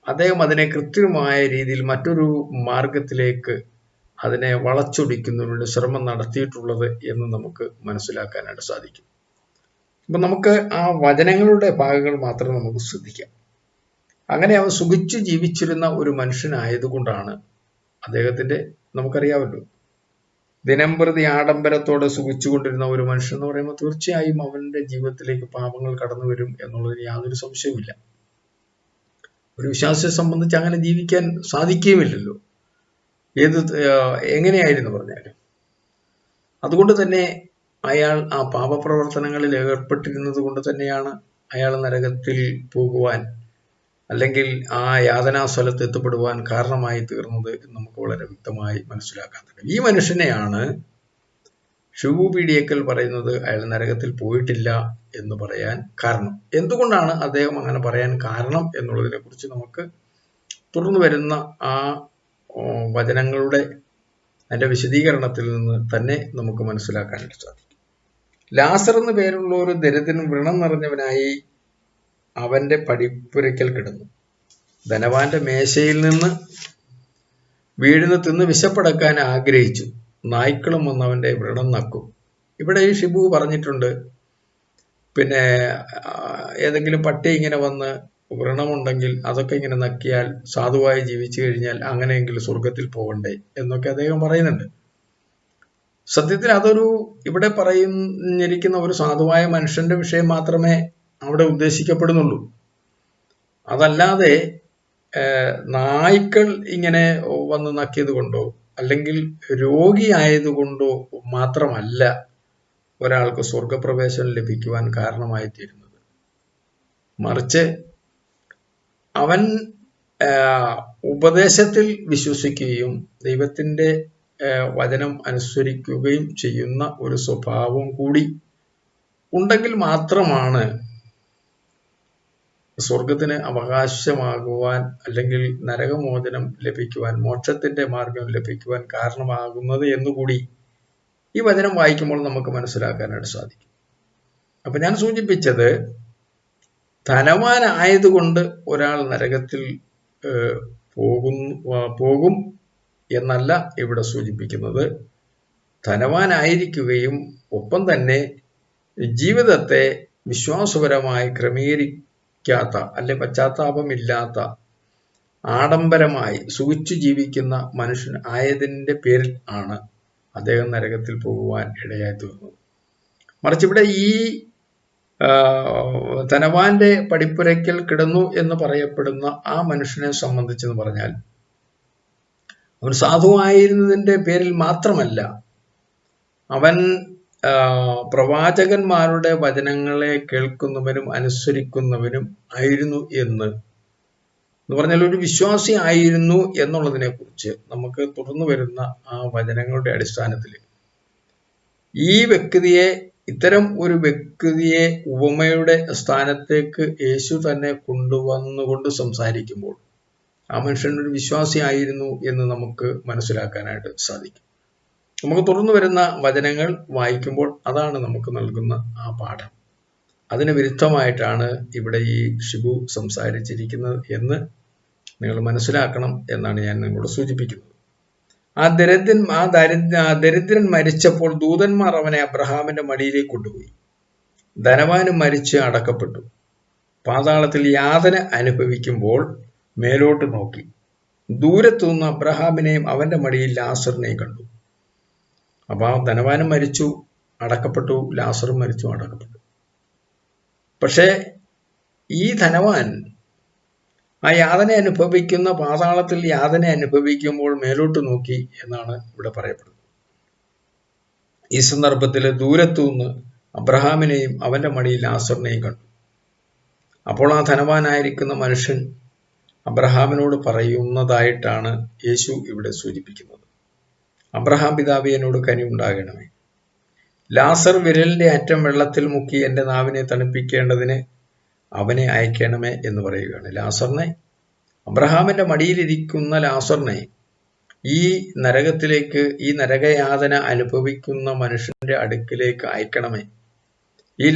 അദ്ദേഹം അതിനെ കൃത്യമായ രീതിയിൽ മറ്റൊരു മാർഗത്തിലേക്ക് അതിനെ വളച്ചൊടിക്കുന്നതിനുള്ള ശ്രമം നടത്തിയിട്ടുള്ളത് എന്ന് നമുക്ക് മനസ്സിലാക്കാനായിട്ട് സാധിക്കും. അപ്പം നമുക്ക് ആ വചനങ്ങളുടെ ഭാഗങ്ങൾ മാത്രം നമുക്ക് ശ്രദ്ധിക്കാം. അങ്ങനെ അവൻ സുഖിച്ചു ജീവിച്ചിരുന്ന ഒരു മനുഷ്യനായതുകൊണ്ടാണ് അദ്ദേഹത്തിന്റെ, നമുക്കറിയാമല്ലോ, ദിനംപ്രതി ആഡംബരത്തോടെ സുഖിച്ചുകൊണ്ടിരുന്ന ഒരു മനുഷ്യൻ എന്ന് പറയുമ്പോൾ തീർച്ചയായും അവന്റെ ജീവിതത്തിലേക്ക് പാപങ്ങൾ കടന്നു വരും എന്നുള്ളതിന് യാതൊരു സംശയവുമില്ല. ഒരു വിശ്വാസിയെ സംബന്ധിച്ച് അങ്ങനെ ജീവിക്കാൻ സാധിക്കുകയുമില്ലല്ലോ, എങ്ങനെയായിരുന്നു പറഞ്ഞാലും. അതുകൊണ്ട് തന്നെ അയാൾ ആ പാപപ്രവർത്തനങ്ങളിൽ ഏർപ്പെട്ടിരുന്നത് കൊണ്ട് തന്നെയാണ് അയാൾ നരകത്തിൽ പോകുവാൻ, അല്ലെങ്കിൽ ആ യാതനാസ്ഥലത്ത് എത്തപ്പെടുവാൻ കാരണമായി തീർന്നത് എന്ന് നമുക്ക് വളരെ വ്യക്തമായി മനസ്സിലാക്കാൻ കഴിയും. ഈ മനുഷ്യനെയാണ് ഷിബു പീഡിയക്കൽ പറയുന്നത് അയാൾ നരകത്തിൽ പോയിട്ടില്ല എന്ന് പറയാൻ കാരണം. എന്തുകൊണ്ടാണ് അദ്ദേഹം അങ്ങനെ പറയാൻ കാരണം എന്നുള്ളതിനെ കുറിച്ച് നമുക്ക് തുടർന്ന് വരുന്ന ആ വചനങ്ങളുടെ അതിൻ്റെ വിശദീകരണത്തിൽ നിന്ന് തന്നെ നമുക്ക് മനസ്സിലാക്കാനായിട്ട് സാധിക്കും. ലാസർ എന്ന് പേരുള്ള ഒരു ദരിദ്രൻ വ്രണം നിറഞ്ഞവനായി അവന്റെ പടിപ്പുരയ്ക്കൽ കിടന്നു. ധനവാന്റെ മേശയിൽ നിന്ന് വീഴുന്ന തിന്ന് വിശപ്പടക്കാൻ ആഗ്രഹിച്ചു. നായ്ക്കളും വന്ന് അവന്റെ വ്രണം നക്കും. ഇവിടെ ഈ ഷിബു പറഞ്ഞിട്ടുണ്ട്, പിന്നെ ഏതെങ്കിലും പട്ടി ഇങ്ങനെ വന്ന് വ്രണമുണ്ടെങ്കിൽ അതൊക്കെ ഇങ്ങനെ നക്കിയാൽ സാധുവായി ജീവിച്ചു കഴിഞ്ഞാൽ അങ്ങനെയെങ്കിലും സ്വർഗത്തിൽ പോകണ്ടേ എന്നൊക്കെ അദ്ദേഹം പറയുന്നുണ്ട്. സത്യത്തിൽ അതൊരു ഇവിടെ പറഞ്ഞിരിക്കുന്ന ഒരു സാധുവായ മനുഷ്യന്റെ വിഷയം മാത്രമേ അവിടെ ഉദ്ദേശിക്കപ്പെടുന്നുള്ളൂ. അതല്ലാതെ നായ്ക്കൾ ഇങ്ങനെ വന്ന് നക്കിയത് കൊണ്ടോ അല്ലെങ്കിൽ രോഗിയായതുകൊണ്ടോ മാത്രമല്ല ഒരാൾക്ക് സ്വർഗപ്രവേശനം ലഭിക്കുവാൻ കാരണമായി തീരുന്നത്. മറിച്ച് അവൻ ഉപദേശത്തിൽ വിശ്വസിക്കുകയും ദൈവത്തിന്റെ വചനം അനുസരിക്കുകയും ചെയ്യുന്ന ഒരു സ്വഭാവം കൂടി ഉണ്ടെങ്കിൽ മാത്രമാണ് സ്വർഗത്തിന് അവകാശമാകുവാൻ അല്ലെങ്കിൽ നരകമോചനം ലഭിക്കുവാൻ, മോക്ഷത്തിന്റെ മാർഗം ലഭിക്കുവാൻ കാരണമാകുന്നത് എന്നുകൂടി ഈ വചനം വായിക്കുമ്പോൾ നമുക്ക് മനസ്സിലാക്കാനായിട്ട് സാധിക്കും. അപ്പൊ ഞാൻ സൂചിപ്പിച്ചത്, ധനവാനായതുകൊണ്ട് ഒരാൾ നരകത്തിൽ പോകും എന്നല്ല ഇവിടെ സൂചിപ്പിക്കുന്നത്. ധനവാനായിരിക്കുകയും ഒപ്പം തന്നെ ജീവിതത്തെ വിശ്വാസപരമായി ക്രമീകരിക്കാത്ത അല്ലെ പശ്ചാത്താപമില്ലാത്ത ആഡംബരമായി സുഖിച്ചു ജീവിക്കുന്ന മനുഷ്യൻ ആയതിൻ്റെ പേരിൽ ആണ് അദ്ദേഹം നരകത്തിൽ പോകുവാൻ ഇടയായി തീർന്നത്. മറിച്ച് ഇവിടെ ഈ ധനവാന്റെ പടിപ്പുരയ്ക്കൽ കിടന്നു എന്ന് പറയപ്പെടുന്ന ആ മനുഷ്യനെ സംബന്ധിച്ചെന്ന് പറഞ്ഞാൽ, അവൻ സാധുവായിരുന്നതിൻ്റെ പേരിൽ മാത്രമല്ല, അവൻ പ്രവാചകന്മാരുടെ വചനങ്ങളെ കേൾക്കുന്നവനും അനുസരിക്കുന്നവനും ആയിരുന്നു എന്ന് പറഞ്ഞാൽ ഒരു വിശ്വാസി ആയിരുന്നു എന്നുള്ളതിനെ കുറിച്ച് നമുക്ക് തുടർന്നു വരുന്ന ആ വചനങ്ങളുടെ അടിസ്ഥാനത്തിൽ ഈ വ്യക്തിയെ, ഇത്തരം ഒരു വ്യക്തിയെ ഉപമയുടെ സ്ഥാനത്തേക്ക് യേശു തന്നെ കൊണ്ടുവന്നുകൊണ്ട് സംസാരിക്കുമ്പോൾ ആ മനുഷ്യൻ ഒരു വിശ്വാസി ആയിരുന്നു എന്ന് നമുക്ക് മനസ്സിലാക്കാനായിട്ട് സാധിക്കും. നമുക്ക് തുടർന്നു വരുന്ന വചനങ്ങൾ വായിക്കുമ്പോൾ അതാണ് നമുക്ക് നൽകുന്ന ആ പാഠം. അതിന് വിരുദ്ധമായിട്ടാണ് ഇവിടെ ഈ ഷിബു സംസാരിച്ചിരിക്കുന്നത് എന്ന് നിങ്ങൾ മനസ്സിലാക്കണം എന്നാണ് ഞാൻ നിങ്ങളോട് സൂചിപ്പിക്കുന്നത്. ദരിദ്രൻ മരിച്ചപ്പോൾ ദൂതന്മാർ അവനെ അബ്രഹാമിന്റെ മടിയിലേക്ക് കൊണ്ടുപോയി. ധനവാനും മരിച്ച് അടക്കപ്പെട്ടു. പാതാളത്തിൽ യാതന അനുഭവിക്കുമ്പോൾ മേലോട്ട് നോക്കി. ദൂരത്തുനിന്ന് അബ്രഹാമിനെയും അവന്റെ മടിയിൽ ലാസറിനെയും കണ്ടു. അപ്പൊ ധനവാനും മരിച്ചു, അടക്കപ്പെട്ടു, ലാസറും മരിച്ചു, അടക്കപ്പെട്ടു. പക്ഷേ ഈ ധനവാൻ ആ യാതന അനുഭവിക്കുന്ന, പാതാളത്തിൽ യാതന അനുഭവിക്കുമ്പോൾ മേലോട്ട് നോക്കി എന്നാണ് ഇവിടെ പറയപ്പെടുന്നത്. ഈ സന്ദർഭത്തിൽ ദൂരത്തുനിന്ന് അബ്രഹാമിനെയും അവന്റെ മടിയിൽ ലാസറിനെയും കണ്ടു. അപ്പോൾ ആ ധനവാനായിരിക്കുന്ന മനുഷ്യൻ അബ്രഹാമിനോട് പറയുന്നതായിട്ടാണ് യേശു ഇവിടെ സൂചിപ്പിക്കുന്നത്. അബ്രഹാം പിതാവേ, എന്നോട് കനി ഉണ്ടാകണമേ. ലാസർ വിരലിന്റെ അറ്റം വെള്ളത്തിൽ മുക്കി എൻ്റെ നാവിനെ തണുപ്പിക്കേണ്ടതിന് അവനെ അയക്കണമേ എന്ന് പറയുകയാണ്. ലാസറിനെ, അബ്രഹാമിന്റെ മടിയിലിരിക്കുന്ന ലാസറിനെ ഈ നരകത്തിലേക്ക്, ഈ നരകയാതന അനുഭവിക്കുന്ന മനുഷ്യന്റെ അടുക്കിലേക്ക് അയക്കണമേ. ഈ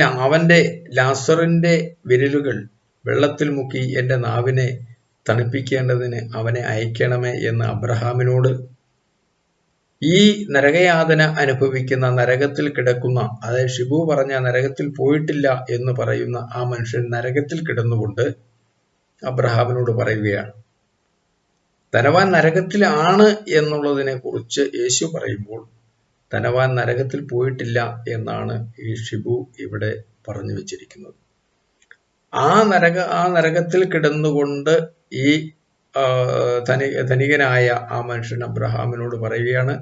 ലാസറിന്റെ വിരലുകൾ വെള്ളത്തിൽ മുക്കി എൻ്റെ നാവിനെ തണുപ്പിക്കേണ്ടതിന് അവനെ അയക്കണമേ എന്ന് അബ്രഹാമിനോട് ഈ നരകയാതന അനുഭവിക്കുന്ന, നരകത്തിൽ കിടക്കുന്ന, അതായത് ഷിബു പറഞ്ഞ നരകത്തിൽ പോയിട്ടില്ല എന്ന് പറയുന്ന ആ മനുഷ്യൻ നരകത്തിൽ കിടന്നുകൊണ്ട് അബ്രഹാമിനോട് പറയുകയാണ്. ധനവാൻ നരകത്തിലാണ് എന്നുള്ളതിനെ കുറിച്ച് യേശു പറയുമ്പോൾ ധനവാൻ നരകത്തിൽ പോയിട്ടില്ല എന്നാണ് ഈ ഷിബു ഇവിടെ പറഞ്ഞു വെച്ചിരിക്കുന്നത്. ആ നരകത്തിൽ കിടന്നുകൊണ്ട് ഈ ധനികനായ ആ മനുഷ്യൻ അബ്രഹാമിനോട് പറയുകയാണ്,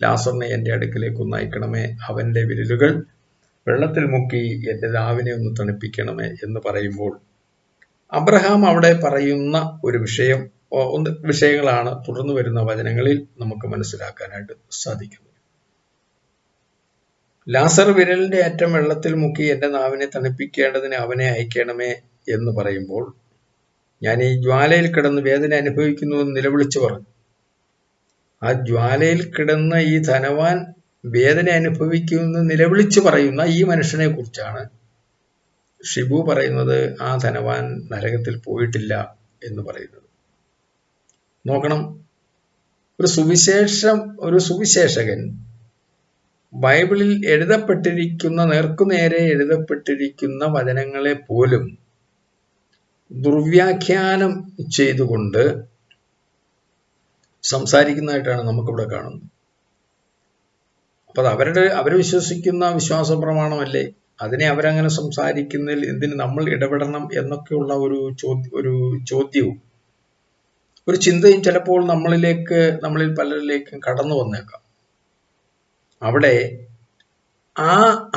ലാസറിനെ എൻ്റെ അടുക്കിലേക്ക് ഒന്ന് അയക്കണമേ, അവൻ്റെ വിരലുകൾ വെള്ളത്തിൽ മുക്കി എൻ്റെ നാവിനെ ഒന്ന് തണുപ്പിക്കണമേ എന്ന് പറയുമ്പോൾ അബ്രഹാം അവിടെ പറയുന്ന ഒരു വിഷയങ്ങളാണ് തുടർന്നു വരുന്ന വചനങ്ങളിൽ നമുക്ക് മനസ്സിലാക്കാനായിട്ട് സാധിക്കുന്നത്. ലാസർ വിരലിന്റെ അറ്റം വെള്ളത്തിൽ മുക്കി എൻ്റെ നാവിനെ തണുപ്പിക്കേണ്ടതിന് അവനെ അയക്കണമേ എന്ന് പറയുമ്പോൾ, ഞാൻ ഈ ജ്വാലയിൽ കിടന്ന് വേദന അനുഭവിക്കുന്നു എന്ന് നിലവിളിച്ചു പറഞ്ഞു. ആ ജ്വാലയിൽ കിടന്ന ഈ ധനവാൻ വേദന അനുഭവിക്കുമെന്ന് നിലവിളിച്ചു പറയുന്ന ഈ മനുഷ്യനെ കുറിച്ചാണ് ഷിബു പറയുന്നത് ആ ധനവാൻ നരകത്തിൽ പോയിട്ടില്ല എന്ന് പറയുന്നത്. നോക്കണം, ഒരു സുവിശേഷകൻ ബൈബിളിൽ എഴുതപ്പെട്ടിരിക്കുന്ന, നേർക്കുനേരെ എഴുതപ്പെട്ടിരിക്കുന്ന വചനങ്ങളെ പോലും ദുർവ്യാഖ്യാനം ചെയ്തുകൊണ്ട് സംസാരിക്കുന്നതായിട്ടാണ് നമുക്കിവിടെ കാണുന്നത്. അപ്പൊ അത് അവർ വിശ്വസിക്കുന്ന വിശ്വാസ പ്രമാണമല്ലേ, അതിനെ അവരങ്ങനെ സംസാരിക്കുന്നതിൽ എന്തിന് നമ്മൾ ഇടപെടണം എന്നൊക്കെയുള്ള ഒരു ചോദ്യവും ഒരു ചിന്തയും ചിലപ്പോൾ നമ്മളിൽ പലരിലേക്കും കടന്നു വന്നേക്കാം. അവിടെ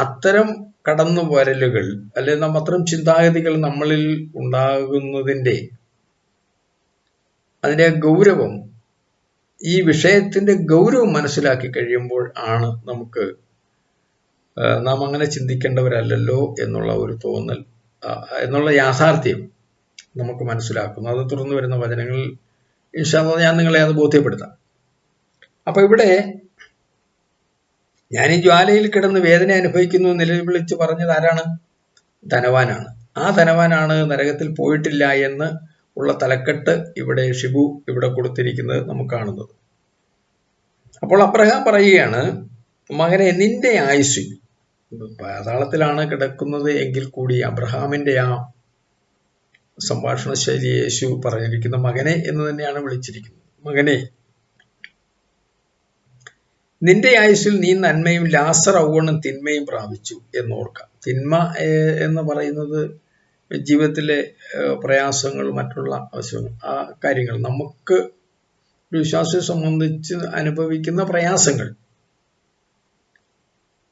അത്തരം കടന്നു വരലുകൾ അല്ലെങ്കിൽ അത്തരം ചിന്താഗതികൾ നമ്മളിൽ ഉണ്ടാകുന്നതിൻ്റെ അതിൻ്റെ ഗൗരവം ഈ വിഷയത്തിന്റെ ഗൗരവം മനസ്സിലാക്കി കഴിയുമ്പോൾ ആണ് നമുക്ക് നാം അങ്ങനെ ചിന്തിക്കേണ്ടവരല്ലല്ലോ എന്നുള്ള ഒരു തോന്നൽ, എന്നുള്ള യാഥാർത്ഥ്യം നമുക്ക് മനസ്സിലാക്കുന്നു. അത് തുടർന്ന് വരുന്ന വചനങ്ങളിൽ ഇൻഷാ അല്ലാഹ് ഞാൻ നിങ്ങളെ അത് ബോധ്യപ്പെടുത്താം. അപ്പൊ ഇവിടെ ഞാൻ ഈ ജ്വാലയിൽ കിടന്ന് വേദന അനുഭവിക്കുന്നു നിലവിളിച്ച് പറഞ്ഞത് ആരാണ്? ധനവാനാണ്. ആ ധനവാനാണ് നരകത്തിൽ പോയിട്ടില്ല എന്ന് ഉള്ള തലക്കെട്ട് ഇവിടെ ഷിബു ഇവിടെ കൊടുത്തിരിക്കുന്നത് നമുക്ക് കാണുന്നത്. അപ്പോൾ അബ്രഹാം പറയുകയാണ്, മകനെ നിന്റെ ആയുസ്സിൽ, പാതാളത്തിലാണ് കിടക്കുന്നത് എങ്കിൽ കൂടി അബ്രഹാമിന്റെ ആ സംഭാഷണ ശൈലി യേശു പറഞ്ഞിരിക്കുന്ന മകനെ എന്ന് തന്നെയാണ് വിളിച്ചിരിക്കുന്നത്. മകനെ, നിന്റെ ആയുസ്സിൽ നീ നന്മയും ലാസർ ഔവണ്ണം തിന്മയും പ്രാപിച്ചു എന്നോർക്കാം. തിന്മ എന്ന് പറയുന്നത് ജീവിതത്തിലെ പ്രയാസങ്ങൾ, മറ്റുള്ള ആവശ്യങ്ങൾ, ആ കാര്യങ്ങൾ, നമുക്ക് ഒരു വിശ്വാസിയെ സംബന്ധിച്ച് അനുഭവിക്കുന്ന പ്രയാസങ്ങൾ,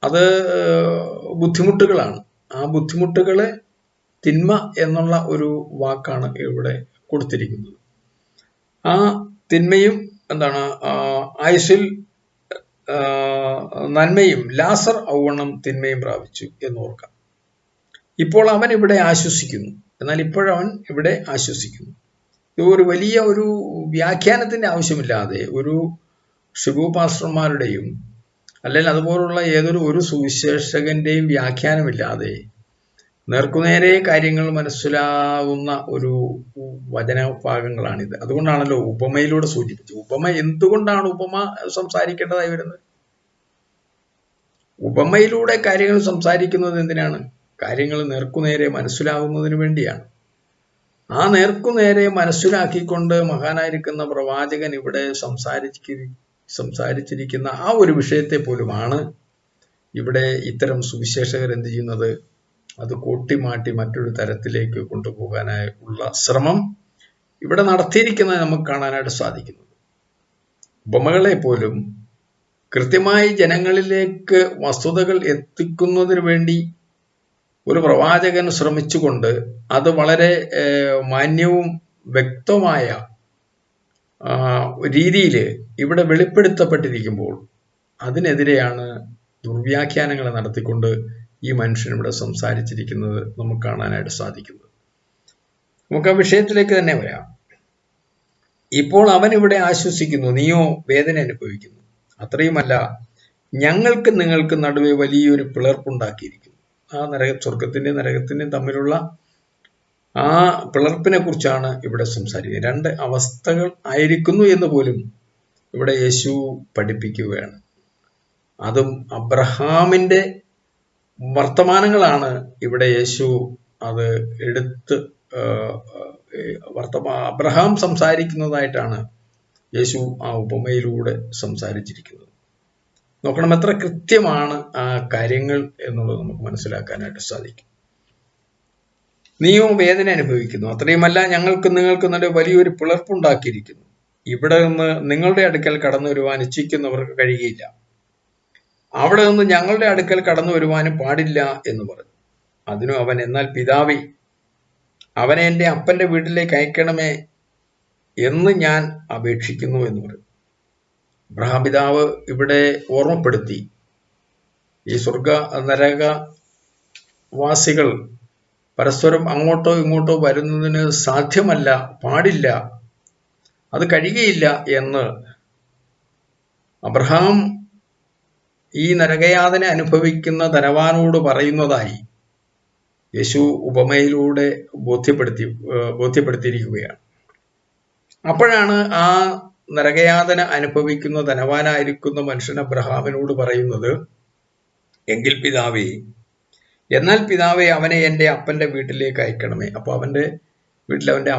അത് ബുദ്ധിമുട്ടുകളാണ്. ആ ബുദ്ധിമുട്ടുകളെ തിന്മ എന്നുള്ള ഒരു വാക്കാണ് ഇവിടെ കൊടുത്തിരിക്കുന്നത്. ആ തിന്മയും എന്താണ്? ആയുസ്സിൽ നന്മയും ലാസർ ഔവണ്ണം തിന്മയും പ്രാപിച്ചു എന്നോർക്കാം. ഇപ്പോൾ അവൻ ഇവിടെ ആശ്വസിക്കുന്നു. എന്നാൽ ഇപ്പോഴവൻ ഇവിടെ ആശ്വസിക്കുന്നു. ഇത് ഒരു വലിയ ഒരു വ്യാഖ്യാനത്തിന്റെ ആവശ്യമില്ലാതെ, ഒരു ഷിബു പാസ്റ്റർമാരുടെയും അല്ലെങ്കിൽ അതുപോലുള്ള ഏതൊരു സുവിശേഷകന്റെയും വ്യാഖ്യാനമില്ലാതെ നേർക്കുനേരെ കാര്യങ്ങൾ മനസ്സിലാകുന്ന ഒരു വചനഭാഗങ്ങളാണിത്. അതുകൊണ്ടാണല്ലോ ഉപമയിലൂടെ സൂചിപ്പിച്ചത്. ഉപമ എന്തുകൊണ്ടാണ് ഉപമ സംസാരിക്കേണ്ടതായി വരുന്നത്? ഉപമയിലൂടെ കാര്യങ്ങൾ സംസാരിക്കുന്നത് എന്തിനാണ്? കാര്യങ്ങൾ നേർക്കുനേരെ മനസ്സിലാകുന്നതിന് വേണ്ടിയാണ്. ആ നേർക്കുനേരെ മനസ്സിലാക്കിക്കൊണ്ട് മഹാനായിരിക്കുന്ന പ്രവാചകൻ ഇവിടെ സംസാരിച്ചിരിക്കുന്ന ആ ഒരു വിഷയത്തെ പോലുമാണ് ഇവിടെ ഇത്തരം സുവിശേഷകർ എന്ത് ചെയ്യുന്നത്? അത് കൂട്ടിമാട്ടി മറ്റൊരു തരത്തിലേക്ക് കൊണ്ടുപോകാനായി ഉള്ള ശ്രമം ഇവിടെ നടത്തിയിരിക്കുന്നത് നമുക്ക് കാണാനായിട്ട് സാധിക്കുന്നത്. ഉപമകളെ പോലും കൃത്യമായി ജനങ്ങളിലേക്ക് വസ്തുതകൾ എത്തിക്കുന്നതിന് വേണ്ടി ഒരു പ്രവാചകൻ ശ്രമിച്ചുകൊണ്ട് അത് വളരെ മാന്യവും വ്യക്തമായ രീതിയിൽ ഇവിടെ വെളിപ്പെടുത്തപ്പെട്ടിരിക്കുമ്പോൾ അതിനെതിരെയാണ് ദുർവ്യാഖ്യാനങ്ങൾ നടത്തിക്കൊണ്ട് ഈ മനുഷ്യൻ ഇവിടെ സംസാരിച്ചിരിക്കുന്നത് നമുക്ക് കാണാനായിട്ട് സാധിക്കുന്നത്. നമുക്ക് ആ വിഷയത്തിലേക്ക് തന്നെ വരാം. ഇപ്പോൾ അവൻ ഇവിടെ ആശ്വസിക്കുന്നു, നീയോ വേദന അനുഭവിക്കുന്നു. അത്രയുമല്ല, ഞങ്ങൾക്ക് നിങ്ങൾക്ക് നടുവെ വലിയൊരു പിളർപ്പുണ്ടാക്കിയിരിക്കുന്നു. ആ സ്വർഗത്തിന്റെയും നരകത്തിന്റെയും തമ്മിലുള്ള ആ പിളർപ്പിനെ കുറിച്ചാണ് ഇവിടെ സംസാരിക്കുന്നത്. രണ്ട് അവസ്ഥകൾ ആയിരിക്കുന്നു എന്ന് പോലും ഇവിടെ യേശു പഠിപ്പിക്കുകയാണ്. അതും അബ്രഹാമിന്റെ വർത്തമാനങ്ങളാണ് ഇവിടെ യേശു അത് എടുത്ത് അബ്രഹാം സംസാരിക്കുന്നതായിട്ടാണ് യേശു ആ ഉപമയിലൂടെ സംസാരിച്ചിരിക്കുന്നത്. നോക്കണം എത്ര കൃത്യമാണ് ആ കാര്യങ്ങൾ എന്നുള്ളത് നമുക്ക് മനസ്സിലാക്കാനായിട്ട് സാധിക്കും. നീയോ വേദന അനുഭവിക്കുന്നു. അത്രയുമല്ല, ഞങ്ങൾക്ക് നിങ്ങൾക്ക് നല്ല വലിയൊരു പിളർപ്പുണ്ടാക്കിയിരിക്കുന്നു. ഇവിടെ നിന്ന് നിങ്ങളുടെ അടുക്കൽ കടന്നു വരുവാൻ ഇച്ഛിക്കുന്നവർക്ക് കഴിയുകയില്ല. അവിടെ നിന്ന് ഞങ്ങളുടെ അടുക്കൽ കടന്നു വരുവാനും പാടില്ല എന്ന് പറഞ്ഞു. അതിനു അവൻ, എന്നാൽ പിതാവേ, അവനെ എൻ്റെ അപ്പന്റെ വീട്ടിലേക്ക് അയക്കണമേ എന്ന് ഞാൻ അപേക്ഷിക്കുന്നു എന്ന് പറഞ്ഞു. അബ്രഹാം പിതാവ് ഇവിടെ ഓർമ്മപ്പെടുത്തി, ഈ സ്വർഗ നരക വാസികൾ പരസ്പരം അങ്ങോട്ടോ ഇങ്ങോട്ടോ വരുന്നതിന് സാധ്യമല്ല, പാടില്ല, അത് കഴിയുകയില്ല എന്ന് അബ്രഹാം ഈ നരകയാതന അനുഭവിക്കുന്ന ധനവാനോട് പറയുന്നതായി യേശു ഉപമയിലൂടെ ബോധ്യപ്പെടുത്തിയിരിക്കുകയാണ്. അപ്പോഴാണ് ആ നരകയാതന അനുഭവിക്കുന്ന ധനവാനായിരിക്കുന്ന മനുഷ്യൻ അബ്രഹാമിനോട് പറയുന്നത്, എന്നാൽ പിതാവേ അവനെ എൻ്റെ അപ്പന്റെ വീട്ടിലേക്ക് അയക്കണമേ. അപ്പൊ അവന്റെ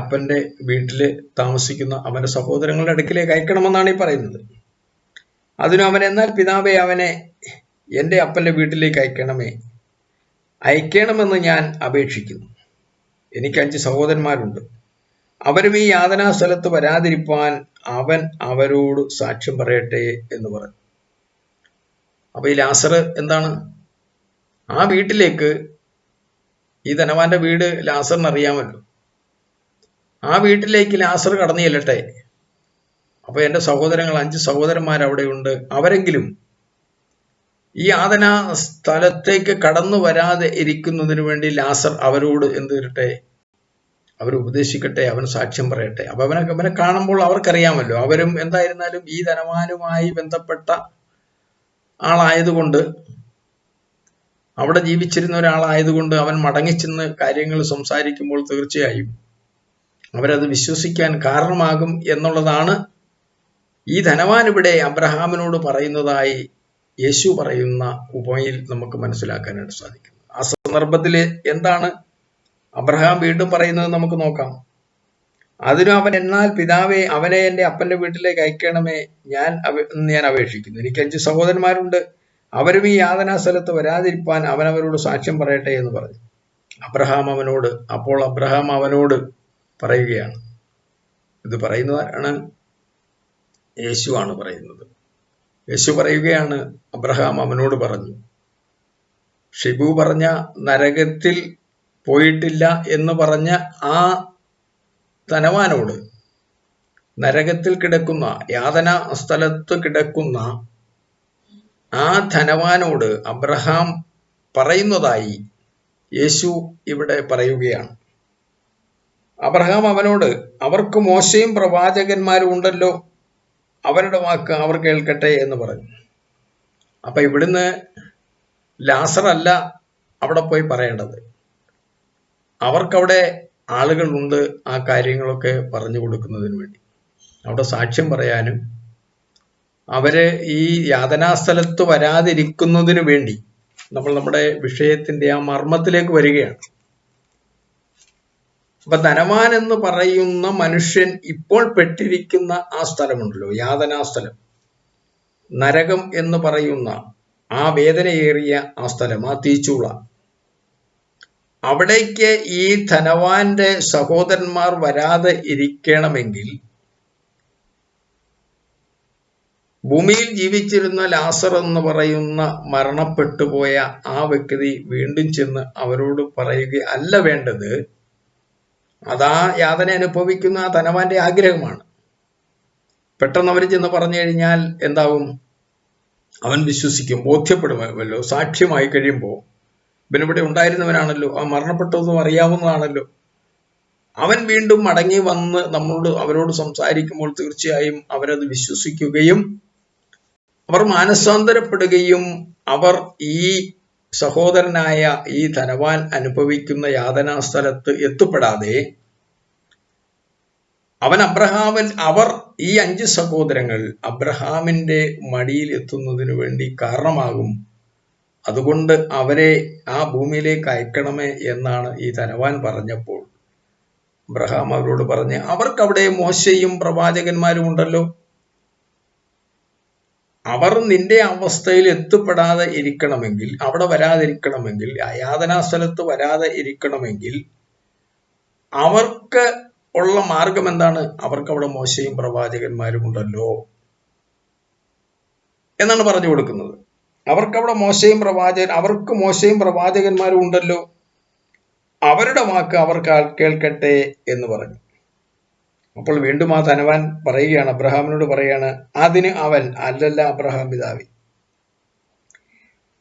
അപ്പന്റെ വീട്ടില് താമസിക്കുന്ന അവന്റെ സഹോദരങ്ങളുടെ അടുക്കിലേക്ക് അയക്കണമെന്നാണ് ഈ പറയുന്നത്. അതിനു അവൻ, എന്നാൽ പിതാവേ അവനെ എൻ്റെ അപ്പന്റെ വീട്ടിലേക്ക് അയക്കണമെന്ന് ഞാൻ അപേക്ഷിക്കുന്നു. എനിക്ക് 5 സഹോദരന്മാരുണ്ട്. അവരും ഈ യാതനാ സ്ഥലത്ത് വരാതിരിപ്പാൻ അവൻ അവരോട് സാക്ഷ്യം പറയട്ടെ എന്ന് പറഞ്ഞു. അപ്പൊ ഈ ലാസർ എന്താണ്? ആ വീട്ടിലേക്ക്, ഈ ധനവാന്റെ വീട് ലാസറിന് അറിയാമല്ലോ, ആ വീട്ടിലേക്ക് ലാസർ കടന്നു ചെല്ലട്ടെ. അപ്പൊ എൻ്റെ സഹോദരങ്ങൾ 5 സഹോദരന്മാർ അവിടെയുണ്ട്. അവരെങ്കിലും ഈ യാതനാ സ്ഥലത്തേക്ക് കടന്നു വരാതെ ഇരിക്കുന്നതിന് വേണ്ടി ലാസർ അവരോട് എന്ത് തരട്ടെ, അവർ ഉപദേശിക്കട്ടെ, അവൻ സാക്ഷ്യം പറയട്ടെ. അപ്പൊ അവനെ കാണുമ്പോൾ അവർക്കറിയാമല്ലോ, അവരും എന്തായിരുന്നാലും ഈ ധനവാനുമായി ബന്ധപ്പെട്ട ആളായതുകൊണ്ട്, അവിടെ ജീവിച്ചിരുന്ന ഒരാളായതുകൊണ്ട് അവൻ മടങ്ങിച്ചെന്ന് കാര്യങ്ങൾ സംസാരിക്കുമ്പോൾ തീർച്ചയായും അവരത് വിശ്വസിക്കാൻ കാരണമാകും എന്നുള്ളതാണ് ഈ ധനവാൻ ഇവിടെ അബ്രഹാമിനോട് പറയുന്നതായി യേശു പറയുന്ന ഉപമയിൽ നമുക്ക് മനസ്സിലാക്കാനായിട്ട് സാധിക്കും. ആ സന്ദർഭത്തിൽ എന്താണ് അബ്രഹാം വീണ്ടും പറയുന്നത് നമുക്ക് നോക്കാം. അതിനും അവൻ, എന്നാൽ പിതാവേ, അവനെ എൻ്റെ അപ്പന്റെ വീട്ടിലേക്ക് അയക്കണമേ, ഞാൻ അപേക്ഷിക്കുന്നു. എനിക്ക് 5 സഹോദരന്മാരുണ്ട്, അവരും ഈ യാതനാ സ്ഥലത്ത് വരാതിരിപ്പാൻ അവൻ അവരോട് സാക്ഷ്യം പറയട്ടെ എന്ന് പറഞ്ഞു. അപ്പോൾ അബ്രഹാം അവനോട് പറയുകയാണ്. ഇത് പറയുന്നതാണ് യേശുവാണ് പറയുന്നത്. യേശു പറയുകയാണ്, അബ്രഹാം അവനോട് പറഞ്ഞു, ഷിബു പറഞ്ഞ നരകത്തിൽ പോയിട്ടില്ല എന്ന് പറഞ്ഞ ആ ധനവാനോട്, നരകത്തിൽ കിടക്കുന്ന, യാതനാ സ്ഥലത്ത് കിടക്കുന്ന ആ ധനവാനോട് അബ്രഹാം പറയുന്നതായി യേശു ഇവിടെ പറയുകയാണ്. അബ്രഹാം അവനോട്, അവർക്ക് മോശയും പ്രവാചകന്മാരും ഉണ്ടല്ലോ, അവരുടെ വാക്ക് അവർ കേൾക്കട്ടെ എന്ന് പറഞ്ഞു. അപ്പൊ ഇവിടുന്ന് ലാസർ അല്ല അവിടെ പോയി പറയേണ്ടത്. അവർക്കവിടെ ആളുകളുണ്ട് ആ കാര്യങ്ങളൊക്കെ പറഞ്ഞു കൊടുക്കുന്നതിന് വേണ്ടി, അവിടെ സാക്ഷ്യം പറയാനും അവര് ഈ യാതനാസ്ഥലത്ത് വരാതിരിക്കുന്നതിന് വേണ്ടി. നമ്മൾ നമ്മുടെ വിഷയത്തിന്റെ ആ മർമ്മത്തിലേക്ക് വരികയാണ്. അപ്പൊ ധനവാൻ എന്ന് പറയുന്ന മനുഷ്യൻ ഇപ്പോൾ പെട്ടിരിക്കുന്ന ആ സ്ഥലമുണ്ടല്ലോ, യാതനാസ്ഥലം, നരകം എന്ന് പറയുന്ന ആ വേദനയേറിയ ആ സ്ഥലം, ആ തീച്ചൂള, അവിടേക്ക് ഈ ധനവാന്റെ സഹോദരന്മാർ വരാതെ ഇരിക്കണമെങ്കിൽ ഭൂമിയിൽ ജീവിച്ചിരുന്ന ലാസർ എന്ന് പറയുന്ന മരണപ്പെട്ടുപോയ ആ വ്യക്തി വീണ്ടും ചെന്ന് അവരോട് പറയുക അല്ല വേണ്ടത്. അതാ യാതന അനുഭവിക്കുന്ന ആ ധനവാന്റെ ആഗ്രഹമാണ്. പെട്ടെന്ന് അവർ ചെന്ന് പറഞ്ഞു കഴിഞ്ഞാൽ എന്താവും? അവൻ വിശ്വസിക്കും, ബോധ്യപ്പെടുമല്ലോ. സാക്ഷ്യമായി കഴിയുമ്പോൾ ഇവനിവിടെ ഉണ്ടായിരുന്നവനാണല്ലോ, ആ മരണപ്പെട്ടതും അറിയാവുന്നതാണല്ലോ. അവൻ വീണ്ടും മടങ്ങി വന്ന് അവരോട് സംസാരിക്കുമ്പോൾ തീർച്ചയായും അവരത് വിശ്വസിക്കുകയും അവർ മാനസാന്തരപ്പെടുകയും അവർ ഈ സഹോദരനായ ഈ ധനവാൻ അനുഭവിക്കുന്ന യാതനാ സ്ഥലത്ത് എത്തിപ്പെടാതെ അവർ ഈ 5 സഹോദരങ്ങൾ അബ്രഹാമിന്റെ മടിയിൽ എത്തുന്നതിന് വേണ്ടി കാരണമാകും. അതുകൊണ്ട് അവരെ ആ ഭൂമിയിലേക്ക് അയക്കണമേ എന്നാണ് ഈ ധനവാൻ പറഞ്ഞപ്പോൾ അബ്രഹാം അവരോട് പറഞ്ഞ്, അവർക്കവിടെ മോശയും പ്രവാചകന്മാരും ഉണ്ടല്ലോ, അവർ നിന്റെ അവസ്ഥയിൽ എത്തിപ്പെടാതെ ഇരിക്കണമെങ്കിൽ, അവിടെ വരാതിരിക്കണമെങ്കിൽ, യാതനാ സ്ഥലത്ത് വരാതെ ഇരിക്കണമെങ്കിൽ അവർക്ക് ഉള്ള മാർഗം എന്താണ്? അവർക്ക് അവിടെ മോശയും പ്രവാചകന്മാരും ഉണ്ടല്ലോ എന്നാണ് പറഞ്ഞു കൊടുക്കുന്നത്. അവർക്ക് മോശയും പ്രവാചകന്മാരും ഉണ്ടല്ലോ, അവരുടെ വാക്ക് അവർ കേൾക്കട്ടെ എന്ന് പറഞ്ഞു. അപ്പോൾ വീണ്ടും ആ ധനവാൻ പറയുകയാണ്, അബ്രഹാമിനോട് പറയാണ്, അതിന് അവൻ, അല്ലല്ല അബ്രഹാം പിതാവേ,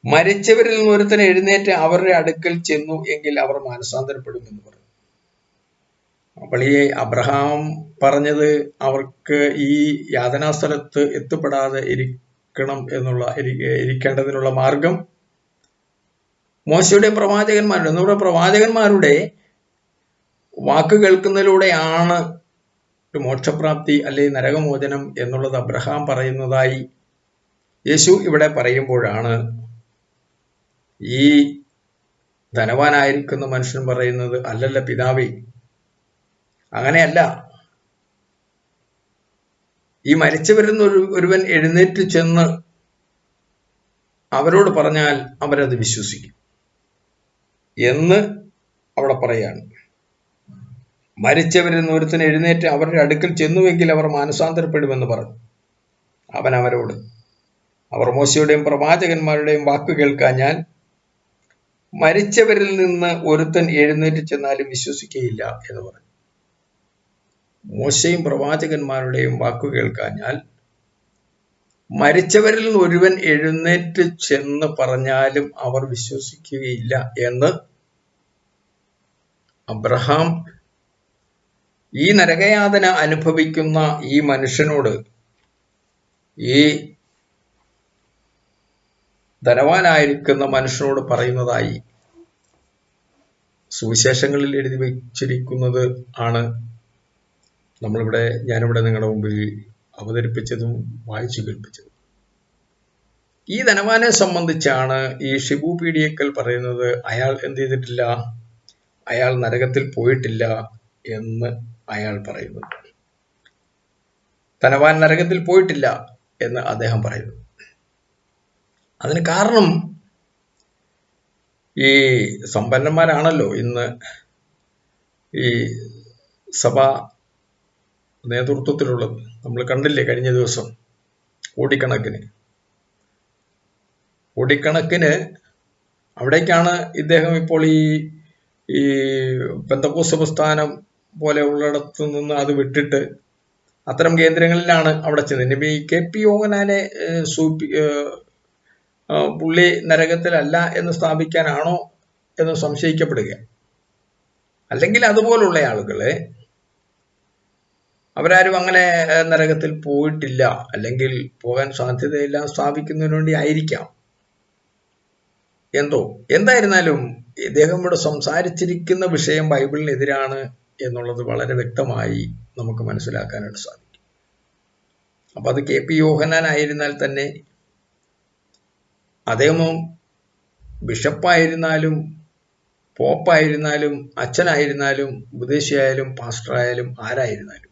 മരിച്ചവരിൽ നിന്ന് ഒരുത്തൻ എഴുന്നേറ്റ് അവരുടെ അടുക്കൽ ചെന്നു എങ്കിൽ അവർ മാനസാന്തരപ്പെടുമെന്ന് പറഞ്ഞു. അപ്പോൾ ഈ അബ്രഹാം പറഞ്ഞത് അവർക്ക് ഈ യാതനാസ്ഥലത്ത് എത്തിപ്പെടാതെ ഇരിക്കേണ്ടതിനുള്ള മാർഗം മോശയുടെ പ്രവാചകന്മാരുടെ വാക്ക് കേൾക്കുന്നതിലൂടെയാണ് ഒരു മോക്ഷപ്രാപ്തി അല്ലെങ്കിൽ നരകമോചനം എന്നുള്ളത് അബ്രഹാം പറയുന്നതായി യേശു ഇവിടെ പറയുമ്പോഴാണ് ഈ ധനവാനായിരിക്കുന്ന മനുഷ്യൻ പറയുന്നത്, അല്ലല്ല പിതാവേ, അങ്ങനെയല്ല. ഈ മരിച്ചവരിൽ നിന്ന് ഒരുവൻ എഴുന്നേറ്റ് ചെന്ന് അവരോട് പറഞ്ഞാൽ അവരത് വിശ്വസിക്കും എന്ന് അവിടെ പറയാണ്. മരിച്ചവരിൽ നിന്ന് ഒരുത്തൻ എഴുന്നേറ്റ് അവരുടെ അടുക്കൽ ചെന്നുവെങ്കിൽ അവർ മാനസാന്തരപ്പെടുമെന്ന് പറഞ്ഞു. അവൻ അവരോട്, അവർ മോശയുടെയും പ്രവാചകന്മാരുടെയും വാക്ക് കേൾക്കാഞ്ഞാൽ മരിച്ചവരിൽ നിന്ന് ഒരുത്തൻ എഴുന്നേറ്റ് ചെന്നാലും വിശ്വസിക്കുകയില്ല എന്ന് പറഞ്ഞു. മോശയും പ്രവാചകന്മാരുടെയും വാക്കു കേൾക്കാഞ്ഞാൽ മരിച്ചവരിൽ ഒരുവൻ എഴുന്നേറ്റ് ചെന്ന് പറഞ്ഞാലും അവർ വിശ്വസിക്കുകയില്ല എന്ന് അബ്രഹാം ഈ നരകയാതന അനുഭവിക്കുന്ന ഈ മനുഷ്യനോട്, ഈ ധനവാനായിരിക്കുന്ന മനുഷ്യനോട് പറയുന്നതായി സുവിശേഷങ്ങളിൽ എഴുതി വച്ചിരിക്കുന്നത് ആണ് ഞാനിവിടെ നിങ്ങളുടെ മുമ്പിൽ അവതരിപ്പിച്ചതും വായിച്ചു കേൾപ്പിച്ചതും. ഈ ധനവാനെ സംബന്ധിച്ചാണ് ഈ ഷിബു പീഡിയക്കൽ പറയുന്നത്, അയാൾ എന്ത് ചെയ്തിട്ടില്ല, അയാൾ നരകത്തിൽ പോയിട്ടില്ല എന്ന് അയാൾ പറയുന്നത്. ധനവാൻ നരകത്തിൽ പോയിട്ടില്ല എന്ന് അദ്ദേഹം പറയുന്നു. അതിന് കാരണം ഈ സമ്പന്നന്മാരാണല്ലോ ഇന്ന് ഈ സഭാ നേതൃത്വത്തിലുള്ളത്. നമ്മൾ കണ്ടില്ലേ കഴിഞ്ഞ ദിവസം കോടിക്കണക്കിന് അവിടേക്കാണ് ഇദ്ദേഹം ഇപ്പോൾ ഈ പെന്തക്കോസ്ത് പ്രസ്ഥാനം പോലെ ഉള്ളിടത്ത് നിന്ന് അത് വിട്ടിട്ട് അത്തരം കേന്ദ്രങ്ങളിലാണ് അവിടെ ചെന്നത്. ഇനി KP യോഹന്നാനെ പുള്ളി നരകത്തിലല്ല എന്ന് സ്ഥാപിക്കാനാണോ എന്ന് സംശയിക്കപ്പെടുക. അല്ലെങ്കിൽ അതുപോലുള്ള ആളുകളെ അവരാരും അങ്ങനെ നരകത്തിൽ പോയിട്ടില്ല, അല്ലെങ്കിൽ പോകാൻ സാധ്യതയില്ല സ്ഥാപിക്കുന്നതിന് വേണ്ടി ആയിരിക്കാം. എന്തായിരുന്നാലും ഇദ്ദേഹം ഇവിടെ സംസാരിച്ചിരിക്കുന്ന വിഷയം ബൈബിളിനെതിരാണ് എന്നുള്ളത് വളരെ വ്യക്തമായി നമുക്ക് മനസ്സിലാക്കാനായിട്ട് സാധിക്കും. അപ്പൊ അത് KP യോഹന്നാൻ ആയിരുന്നാൽ തന്നെ, അദ്ദേഹം ബിഷപ്പായിരുന്നാലും പോപ്പായിരുന്നാലും അച്ഛനായിരുന്നാലും ഉപദേശിയായാലും പാസ്റ്ററായാലും ആരായിരുന്നാലും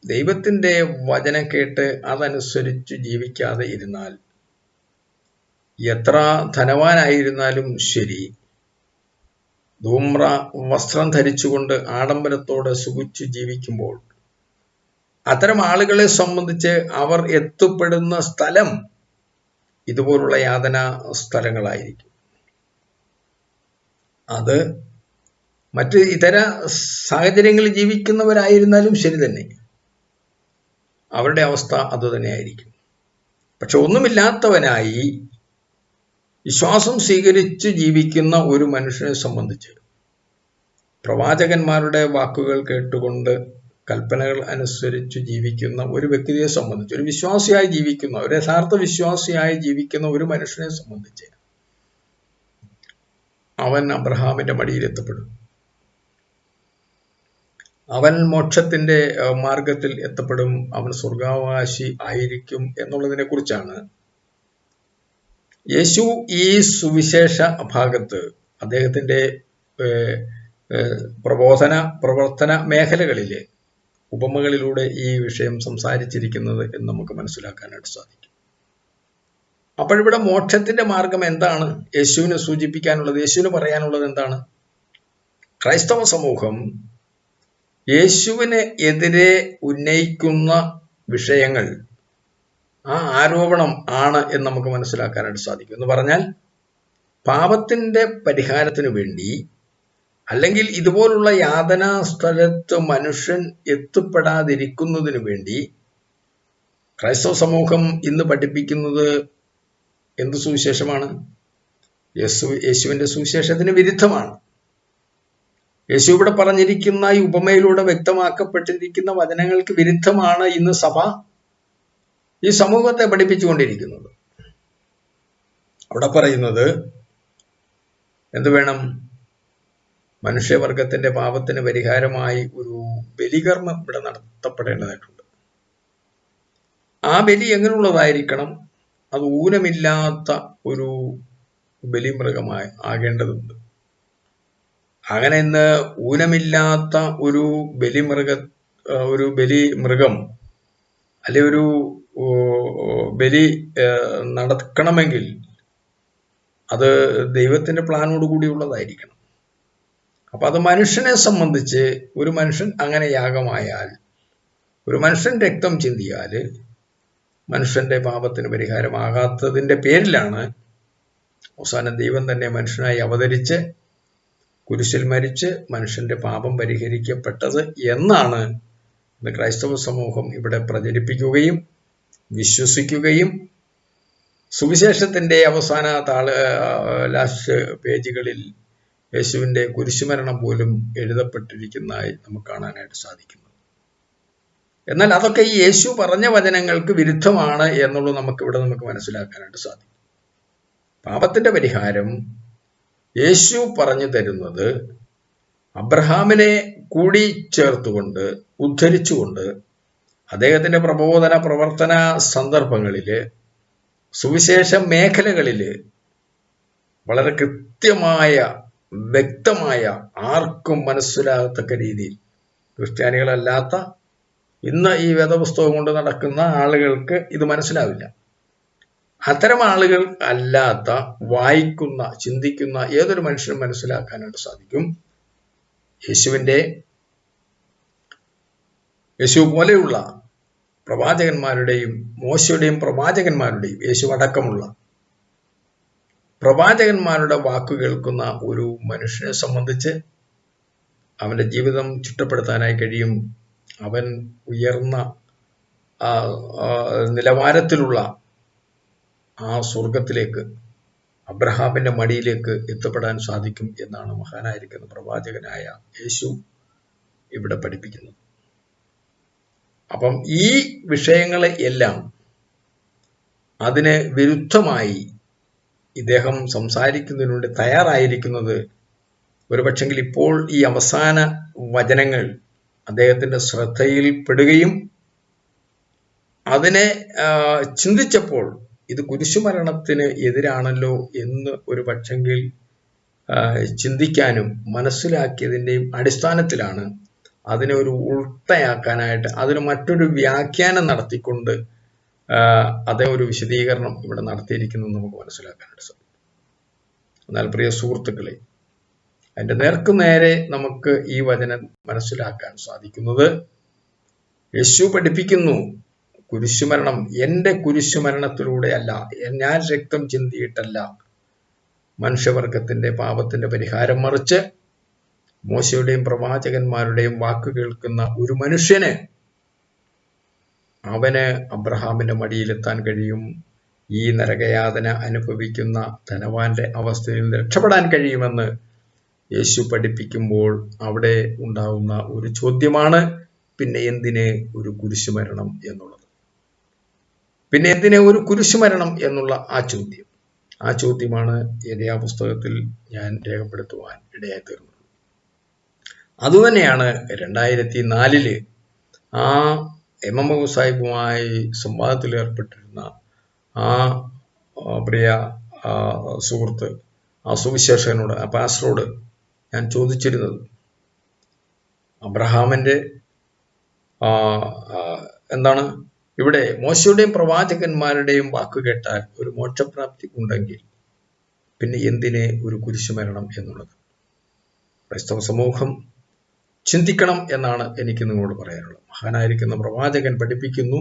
ദൈവത്തിന്റെ വചനം കേട്ട് അതനുസരിച്ച് ജീവിക്കാതെ ഇരുന്നാൽ, എത്ര ധനവാനായിരുന്നാലും ശരി, ധൂമ്ര വസ്ത്രം ധരിച്ചുകൊണ്ട് ആഡംബരത്തോടെ സുഖിച്ചു ജീവിക്കുമ്പോൾ അത്തരം ആളുകളെ സംബന്ധിച്ച് അവർ എത്തപ്പെടുന്ന സ്ഥലം ഇതുപോലുള്ള യാതനാ സ്ഥലങ്ങളായിരിക്കും. അത് മറ്റ് ഇതര സാഹചര്യങ്ങളിൽ ജീവിക്കുന്നവരായിരുന്നാലും ശരി തന്നെ, അവരുടെ അവസ്ഥ അതുതന്നെയായിരിക്കും. പക്ഷെ ഒന്നുമില്ലാത്തവനായി വിശ്വാസം സ്വീകരിച്ച് ജീവിക്കുന്ന ഒരു മനുഷ്യനെ സംബന്ധിച്ച്, പ്രവാചകന്മാരുടെ വാക്കുകൾ കേട്ടുകൊണ്ട് കൽപ്പനകൾ അനുസരിച്ച് ജീവിക്കുന്ന ഒരു വ്യക്തിയെ സംബന്ധിച്ച്, ഒരു വിശ്വാസിയായി ജീവിക്കുന്ന, ഒരു യഥാർത്ഥ വിശ്വാസിയായി ജീവിക്കുന്ന ഒരു മനുഷ്യനെ സംബന്ധിച്ച് അവൻ അബ്രഹാമിന്റെ മടിയിൽ എത്തപ്പെടും. അവൻ മോക്ഷത്തിന്റെ മാർഗത്തിൽ എത്തപ്പെടും. അവൻ സ്വർഗാവകാശി ആയിരിക്കും എന്നുള്ളതിനെ കുറിച്ചാണ് യേശു ഈ സുവിശേഷ ഭാഗത്ത് അദ്ദേഹത്തിന്റെ പ്രവർത്തന മേഖലകളിലെ ഉപമകളിലൂടെ ഈ വിഷയം സംസാരിച്ചിരിക്കുന്നത് എന്ന് നമുക്ക് മനസ്സിലാക്കാനായിട്ട് സാധിക്കും. അപ്പോഴിവിടെ മോക്ഷത്തിന്റെ മാർഗം എന്താണ് യേശുവിന് സൂചിപ്പിക്കാനുള്ളത്, യേശുവിന് പറയാനുള്ളത് എന്താണ്? ക്രൈസ്തവ സമൂഹം യേശുവിന് എതിരെ ഉന്നയിക്കുന്ന വിഷയങ്ങൾ ആ ആരോപണം ആണ് എന്ന് നമുക്ക് മനസ്സിലാക്കാനായിട്ട് സാധിക്കും. എന്ന് പറഞ്ഞാൽ, പാപത്തിന്റെ പരിഹാരത്തിന് വേണ്ടി അല്ലെങ്കിൽ ഇതുപോലുള്ള യാതനാ സ്ഥലത്ത് മനുഷ്യൻ എത്തിപ്പെടാതിരിക്കുന്നതിന് വേണ്ടി ക്രൈസ്തവ സമൂഹം ഇന്ന് പഠിപ്പിക്കുന്നത് എന്ത് സുവിശേഷമാണ്? യേശുവിന്റെ സുവിശേഷത്തിന് വിരുദ്ധമാണ്. യേശു ഇവിടെ പറഞ്ഞിരിക്കുന്ന ഈ ഉപമയിലൂടെ വ്യക്തമാക്കപ്പെട്ടിരിക്കുന്ന വചനങ്ങൾക്ക് വിരുദ്ധമാണ് ഇന്ന് സഭ ഈ സമൂഹത്തെ പഠിപ്പിച്ചുകൊണ്ടിരിക്കുന്നത്. അവിടെ പറയുന്നത് എന്ത് വേണം? മനുഷ്യവർഗത്തിന്റെ പാപത്തിന് പരിഹാരമായി ഒരു ബലികർമ്മം ഇവിടെ നടത്തപ്പെടേണ്ടതായിട്ടുണ്ട്. ആ ബലി എങ്ങനെയുള്ളതായിരിക്കണം? അത് ഊനമില്ലാത്ത ഒരു ബലിമൃഗമായി ആകേണ്ടതുണ്ട്. അങ്ങനെ ഇന്ന് ഊനമില്ലാത്ത ഒരു ബലിമൃഗം അല്ലെ ഒരു ബലി നടക്കണമെങ്കിൽ അത് ദൈവത്തിന്റെ പ്ലാനോട് കൂടിയുള്ളതായിരിക്കണം. അപ്പൊ അത് മനുഷ്യനെ സംബന്ധിച്ച്, ഒരു മനുഷ്യൻ അങ്ങനെ യാഗമായാൽ, ഒരു മനുഷ്യൻ രക്തം ചിന്തിയാല് മനുഷ്യന്റെ പാപത്തിന് പരിഹാരമാകാത്തതിന്റെ പേരിലാണ് അവസാനം ദൈവം തന്നെ മനുഷ്യനായി അവതരിച്ച് കുരിശിൽ മരിച്ച് മനുഷ്യന്റെ പാപം പരിഹരിക്കപ്പെട്ടത് എന്നാണ് ഇന്ന് ക്രൈസ്തവ സമൂഹം ഇവിടെ പ്രചരിപ്പിക്കുകയും വിശ്വസിക്കുകയും സുവിശേഷത്തിന്റെ അവസാന ലാസ്റ്റ് പേജുകളിൽ യേശുവിന്റെ കുരിശുമരണം പോലും എഴുതപ്പെട്ടിരിക്കുന്നതായി നമുക്ക് കാണാനായിട്ട് സാധിക്കുന്നു. എന്നാൽ അതൊക്കെ ഈ യേശു പറഞ്ഞ വചനങ്ങൾക്ക് വിരുദ്ധമാണ് എന്നുള്ളത് നമുക്ക് മനസ്സിലാക്കാനായിട്ട് സാധിക്കും. പാപത്തിന്റെ പരിഹാരം യേശു പറഞ്ഞു തരുന്നത് അബ്രഹാമിനെ കൂടി ചേർത്തുകൊണ്ട് ഉദ്ധരിച്ചുകൊണ്ട് അദ്ദേഹത്തിന്റെ പ്രബോധന പ്രവർത്തന സന്ദർഭങ്ങളില് സുവിശേഷ മേഖലകളില് വളരെ കൃത്യമായ വ്യക്തമായ ആർക്കും മനസ്സിലാകത്തക്ക രീതിയിൽ ക്രിസ്ത്യാനികളല്ലാത്ത ഇന്ന് ഈ വേദപുസ്തകം കൊണ്ട് നടക്കുന്ന ആളുകൾക്ക് ഇത് മനസ്സിലാവില്ല. അത്തരം ആളുകൾ അല്ലാത്ത വായിക്കുന്ന ചിന്തിക്കുന്ന ഏതൊരു മനുഷ്യനും മനസ്സിലാക്കാനായിട്ട് സാധിക്കും. യേശു പോലെയുള്ള പ്രവാചകന്മാരുടെയും മോശയുടെയും പ്രവാചകന്മാരുടെയും യേശു അടക്കമുള്ള പ്രവാചകന്മാരുടെ വാക്കു കേൾക്കുന്ന ഒരു മനുഷ്യനെ സംബന്ധിച്ച് അവന്റെ ജീവിതം ചിട്ടപ്പെടുത്താനായി കഴിയും. അവൻ ഉയർന്ന നിലവാരത്തിലുള്ള ആ സ്വർഗത്തിലേക്ക് അബ്രഹാമിന്റെ മടിയിലേക്ക് എത്തപ്പെടാൻ സാധിക്കും എന്നാണ് മഹാനായിരിക്കുന്ന പ്രവാചകനായ യേശു ഇവിടെ പഠിപ്പിക്കുന്നത്. അപ്പം ഈ വിഷയങ്ങളെ എല്ലാം അതിന് വിരുദ്ധമായി ഇദ്ദേഹം സംസാരിക്കുന്നതിന് വേണ്ടി തയ്യാറായിരിക്കുന്നത് ഒരുപക്ഷെങ്കിൽ ഇപ്പോൾ ഈ അവസാന വചനങ്ങൾ അദ്ദേഹത്തിന്റെ ശ്രദ്ധയിൽപ്പെടുകയും അതിനെ ചിന്തിച്ചപ്പോൾ ഇത് കുരിശുമരണത്തിന് എതിരാണല്ലോ എന്ന് ഒരു പക്ഷെങ്കിൽ ചിന്തിക്കാനും മനസ്സിലാക്കിയതിൻ്റെയും അടിസ്ഥാനത്തിലാണ് അതിനെ ഒരു ഉൾട്ടയാക്കാനായിട്ട് അതിന് മറ്റൊരു വ്യാഖ്യാനം നടത്തിക്കൊണ്ട് അതേ ഒരു വിശദീകരണം ഇവിടെ നടത്തിയിരിക്കുന്നത് നമുക്ക് മനസ്സിലാക്കാനായിട്ട് സാധിക്കും. എന്നാൽ പ്രിയ സുഹൃത്തുക്കളെ, അതിൻ്റെ നേർക്കുനേരെ നമുക്ക് ഈ വചനം മനസ്സിലാക്കാൻ സാധിക്കുന്നത് യേശു പഠിപ്പിക്കുന്നു, കുരിശുമരണം എൻ്റെ കുരിശുമരണത്തിലൂടെ അല്ല, ഞാൻ രക്തം ചിന്തിയിട്ടല്ല മനുഷ്യവർഗത്തിന്റെ പാപത്തിന്റെ പരിഹാരം, മറിച്ച് മോശയുടെയും പ്രവാചകന്മാരുടെയും വാക്ക് കേൾക്കുന്ന ഒരു മനുഷ്യന് അവന് അബ്രഹാമിന്റെ മടിയിലെത്താൻ കഴിയും. ഈ നരകയാതന അനുഭവിക്കുന്ന ധനവാന്റെ അവസ്ഥയിൽ രക്ഷപ്പെടാൻ കഴിയുമെന്ന് യേശു പഠിപ്പിക്കുമ്പോൾ അവിടെ ഉണ്ടാവുന്ന ഒരു ചോദ്യമാണ്, പിന്നെ എന്തിന് ഒരു കുരിശുമരണം എന്നുള്ളത്. പിന്നെ എന്തിന് ഒരു കുരിശുമരണം എന്നുള്ള ആ ചോദ്യമാണ് യെരമ്യാ പുസ്തകത്തിൽ ഞാൻ രേഖപ്പെടുത്തുവാൻ ഇടയായി തീർന്നത്. അതുതന്നെയാണ് 2004 ആ എം സാഹിബുമായി സംവാദത്തിൽ ഏർപ്പെട്ടിരുന്ന ആ പ്രിയ സുഹൃത്ത്, ആ സുവിശേഷകനോട്, ആ പാസ്റ്ററോട് ഞാൻ ചോദിച്ചിരുന്നത്. അബ്രഹാമിന്റെ എന്താണ് ഇവിടെ മോശയുടെയും പ്രവാചകന്മാരുടെയും വാക്ക് കേട്ടാൽ ഒരു മോക്ഷപ്രാപ്തി ഉണ്ടെങ്കിൽ പിന്നെ എന്തിന് ഒരു കുരിശുമരണം എന്നുള്ളത് ക്രൈസ്തവ സമൂഹം ചിന്തിക്കണം എന്നാണ് എനിക്ക് നിങ്ങളോട് പറയാനുള്ളത്. മഹാനായിരിക്കുന്ന പ്രവാചകൻ പഠിപ്പിക്കുന്നു,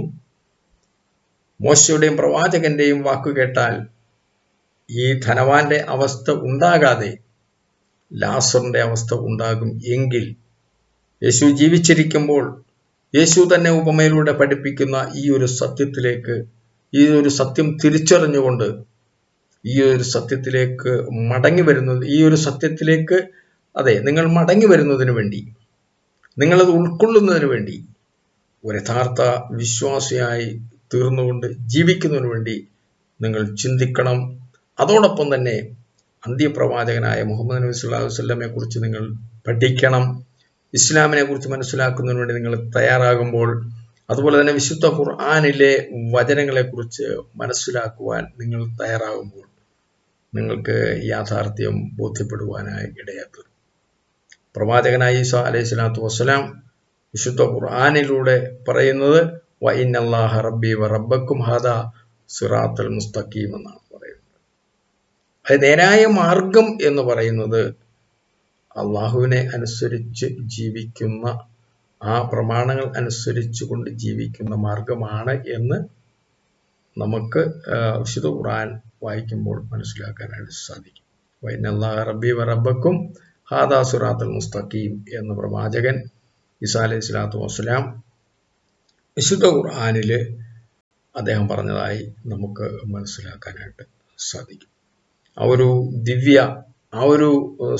മോശയുടെയും പ്രവാചകന്റെയും വാക്ക് കേട്ടാൽ ഈ ധനവാന്റെ അവസ്ഥ ഉണ്ടാകാതെ ലാസറിന്റെ അവസ്ഥ ഉണ്ടാകും എങ്കിൽ യേശു ജീവിച്ചിരിക്കുമ്പോൾ യേശു തന്നെ ഉപമയിലൂടെ പഠിപ്പിക്കുന്ന ഈ ഒരു സത്യത്തിലേക്ക്, ഈ ഒരു സത്യം തിരിച്ചറിഞ്ഞുകൊണ്ട് ഈ ഒരു സത്യത്തിലേക്ക് മടങ്ങി വരുന്നത്, ഈ ഒരു സത്യത്തിലേക്ക് നിങ്ങൾ മടങ്ങി വരുന്നതിന് വേണ്ടി, നിങ്ങളത് ഉൾക്കൊള്ളുന്നതിന് വേണ്ടി, ഒരു യഥാർത്ഥ വിശ്വാസിയായി തീർന്നുകൊണ്ട് ജീവിക്കുന്നതിന് വേണ്ടി നിങ്ങൾ ചിന്തിക്കണം. അതോടൊപ്പം തന്നെ അന്ത്യപ്രവാചകനായ മുഹമ്മദ് നബി സല്ലല്ലാഹു അലൈഹി വസല്ലമയെ കുറിച്ച് നിങ്ങൾ പഠിക്കണം. ഇസ്ലാമിനെ കുറിച്ച് മനസ്സിലാക്കുന്നതിന് വേണ്ടി നിങ്ങൾ തയ്യാറാകുമ്പോൾ, അതുപോലെ തന്നെ വിശുദ്ധ ഖുർആനിലെ വചനങ്ങളെ കുറിച്ച് മനസ്സിലാക്കുവാൻ നിങ്ങൾ തയ്യാറാകുമ്പോൾ നിങ്ങൾക്ക് യാഥാർത്ഥ്യം ബോധ്യപ്പെടുവാനായി ഇടയാക്കും. പ്രവാചകനായ ഈസാ അലൈഹി സ്വലാത്തു വസ്സലാം വിശുദ്ധ ഖുർആനിലൂടെ പറയുന്നത് വ ഇന്നല്ലാഹ റബ്ബി വ റബ്ബക്കും ഹാദാ സിറാത്തുൽ മുസ്തഖീം എന്നാണ് പറയുന്നത്. അത് നേരായ മാർഗം എന്ന് പറയുന്നത് അള്ളാഹുവിനെ അനുസരിച്ച് ജീവിക്കുന്ന, ആ പ്രമാണങ്ങൾ അനുസരിച്ച് കൊണ്ട് ജീവിക്കുന്ന മാർഗമാണ് എന്ന് നമുക്ക് വിശുദ്ധ ഖുർആൻ വായിക്കുമ്പോൾ മനസ്സിലാക്കാനായിട്ട് സാധിക്കും. വ ഇന്നല്ലാഹ റബ്ബി വ റബ്ബക്കും ഹാദാ സിറാത്തുൽ മുസ്തഖീം എന്ന് പ്രവാചകൻ ഈസാ അലൈഹി സ്വലാത്തു വസ്സലാം വിശുദ്ധ ഖുർആനിൽ അദ്ദേഹം പറഞ്ഞതായി നമുക്ക് മനസ്സിലാക്കാനായിട്ട് സാധിക്കും. ആ ഒരു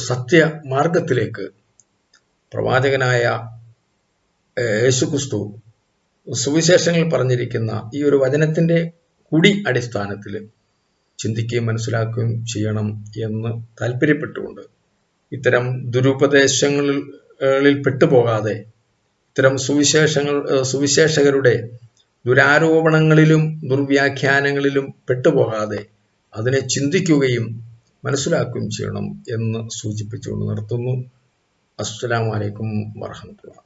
സത്യ മാർഗത്തിലേക്ക് പ്രവാചകനായ യേശുക്രിസ്തു സുവിശേഷങ്ങൾ പറഞ്ഞിരിക്കുന്ന ഈ ഒരു വചനത്തിൻ്റെ കൂടി അടിസ്ഥാനത്തിൽ ചിന്തിക്കുകയും മനസ്സിലാക്കുകയും ചെയ്യണം എന്ന് താല്പര്യപ്പെട്ടുകൊണ്ട് ഇത്തരം ദുരുപദേശങ്ങളിൽ പെട്ടുപോകാതെ, ഇത്തരം സുവിശേഷകരുടെ ദുരാരോപണങ്ങളിലും ദുർവ്യാഖ്യാനങ്ങളിലും പെട്ടുപോകാതെ അതിനെ ചിന്തിക്കുകയും മനസ്സിലാക്കുകയും ചെയ്യണം എന്ന് സൂചിപ്പിച്ചുകൊണ്ട് നിർത്തുന്നു. അസ്സലാമു അലൈക്കും വറഹ്മത്തുള്ളാഹി.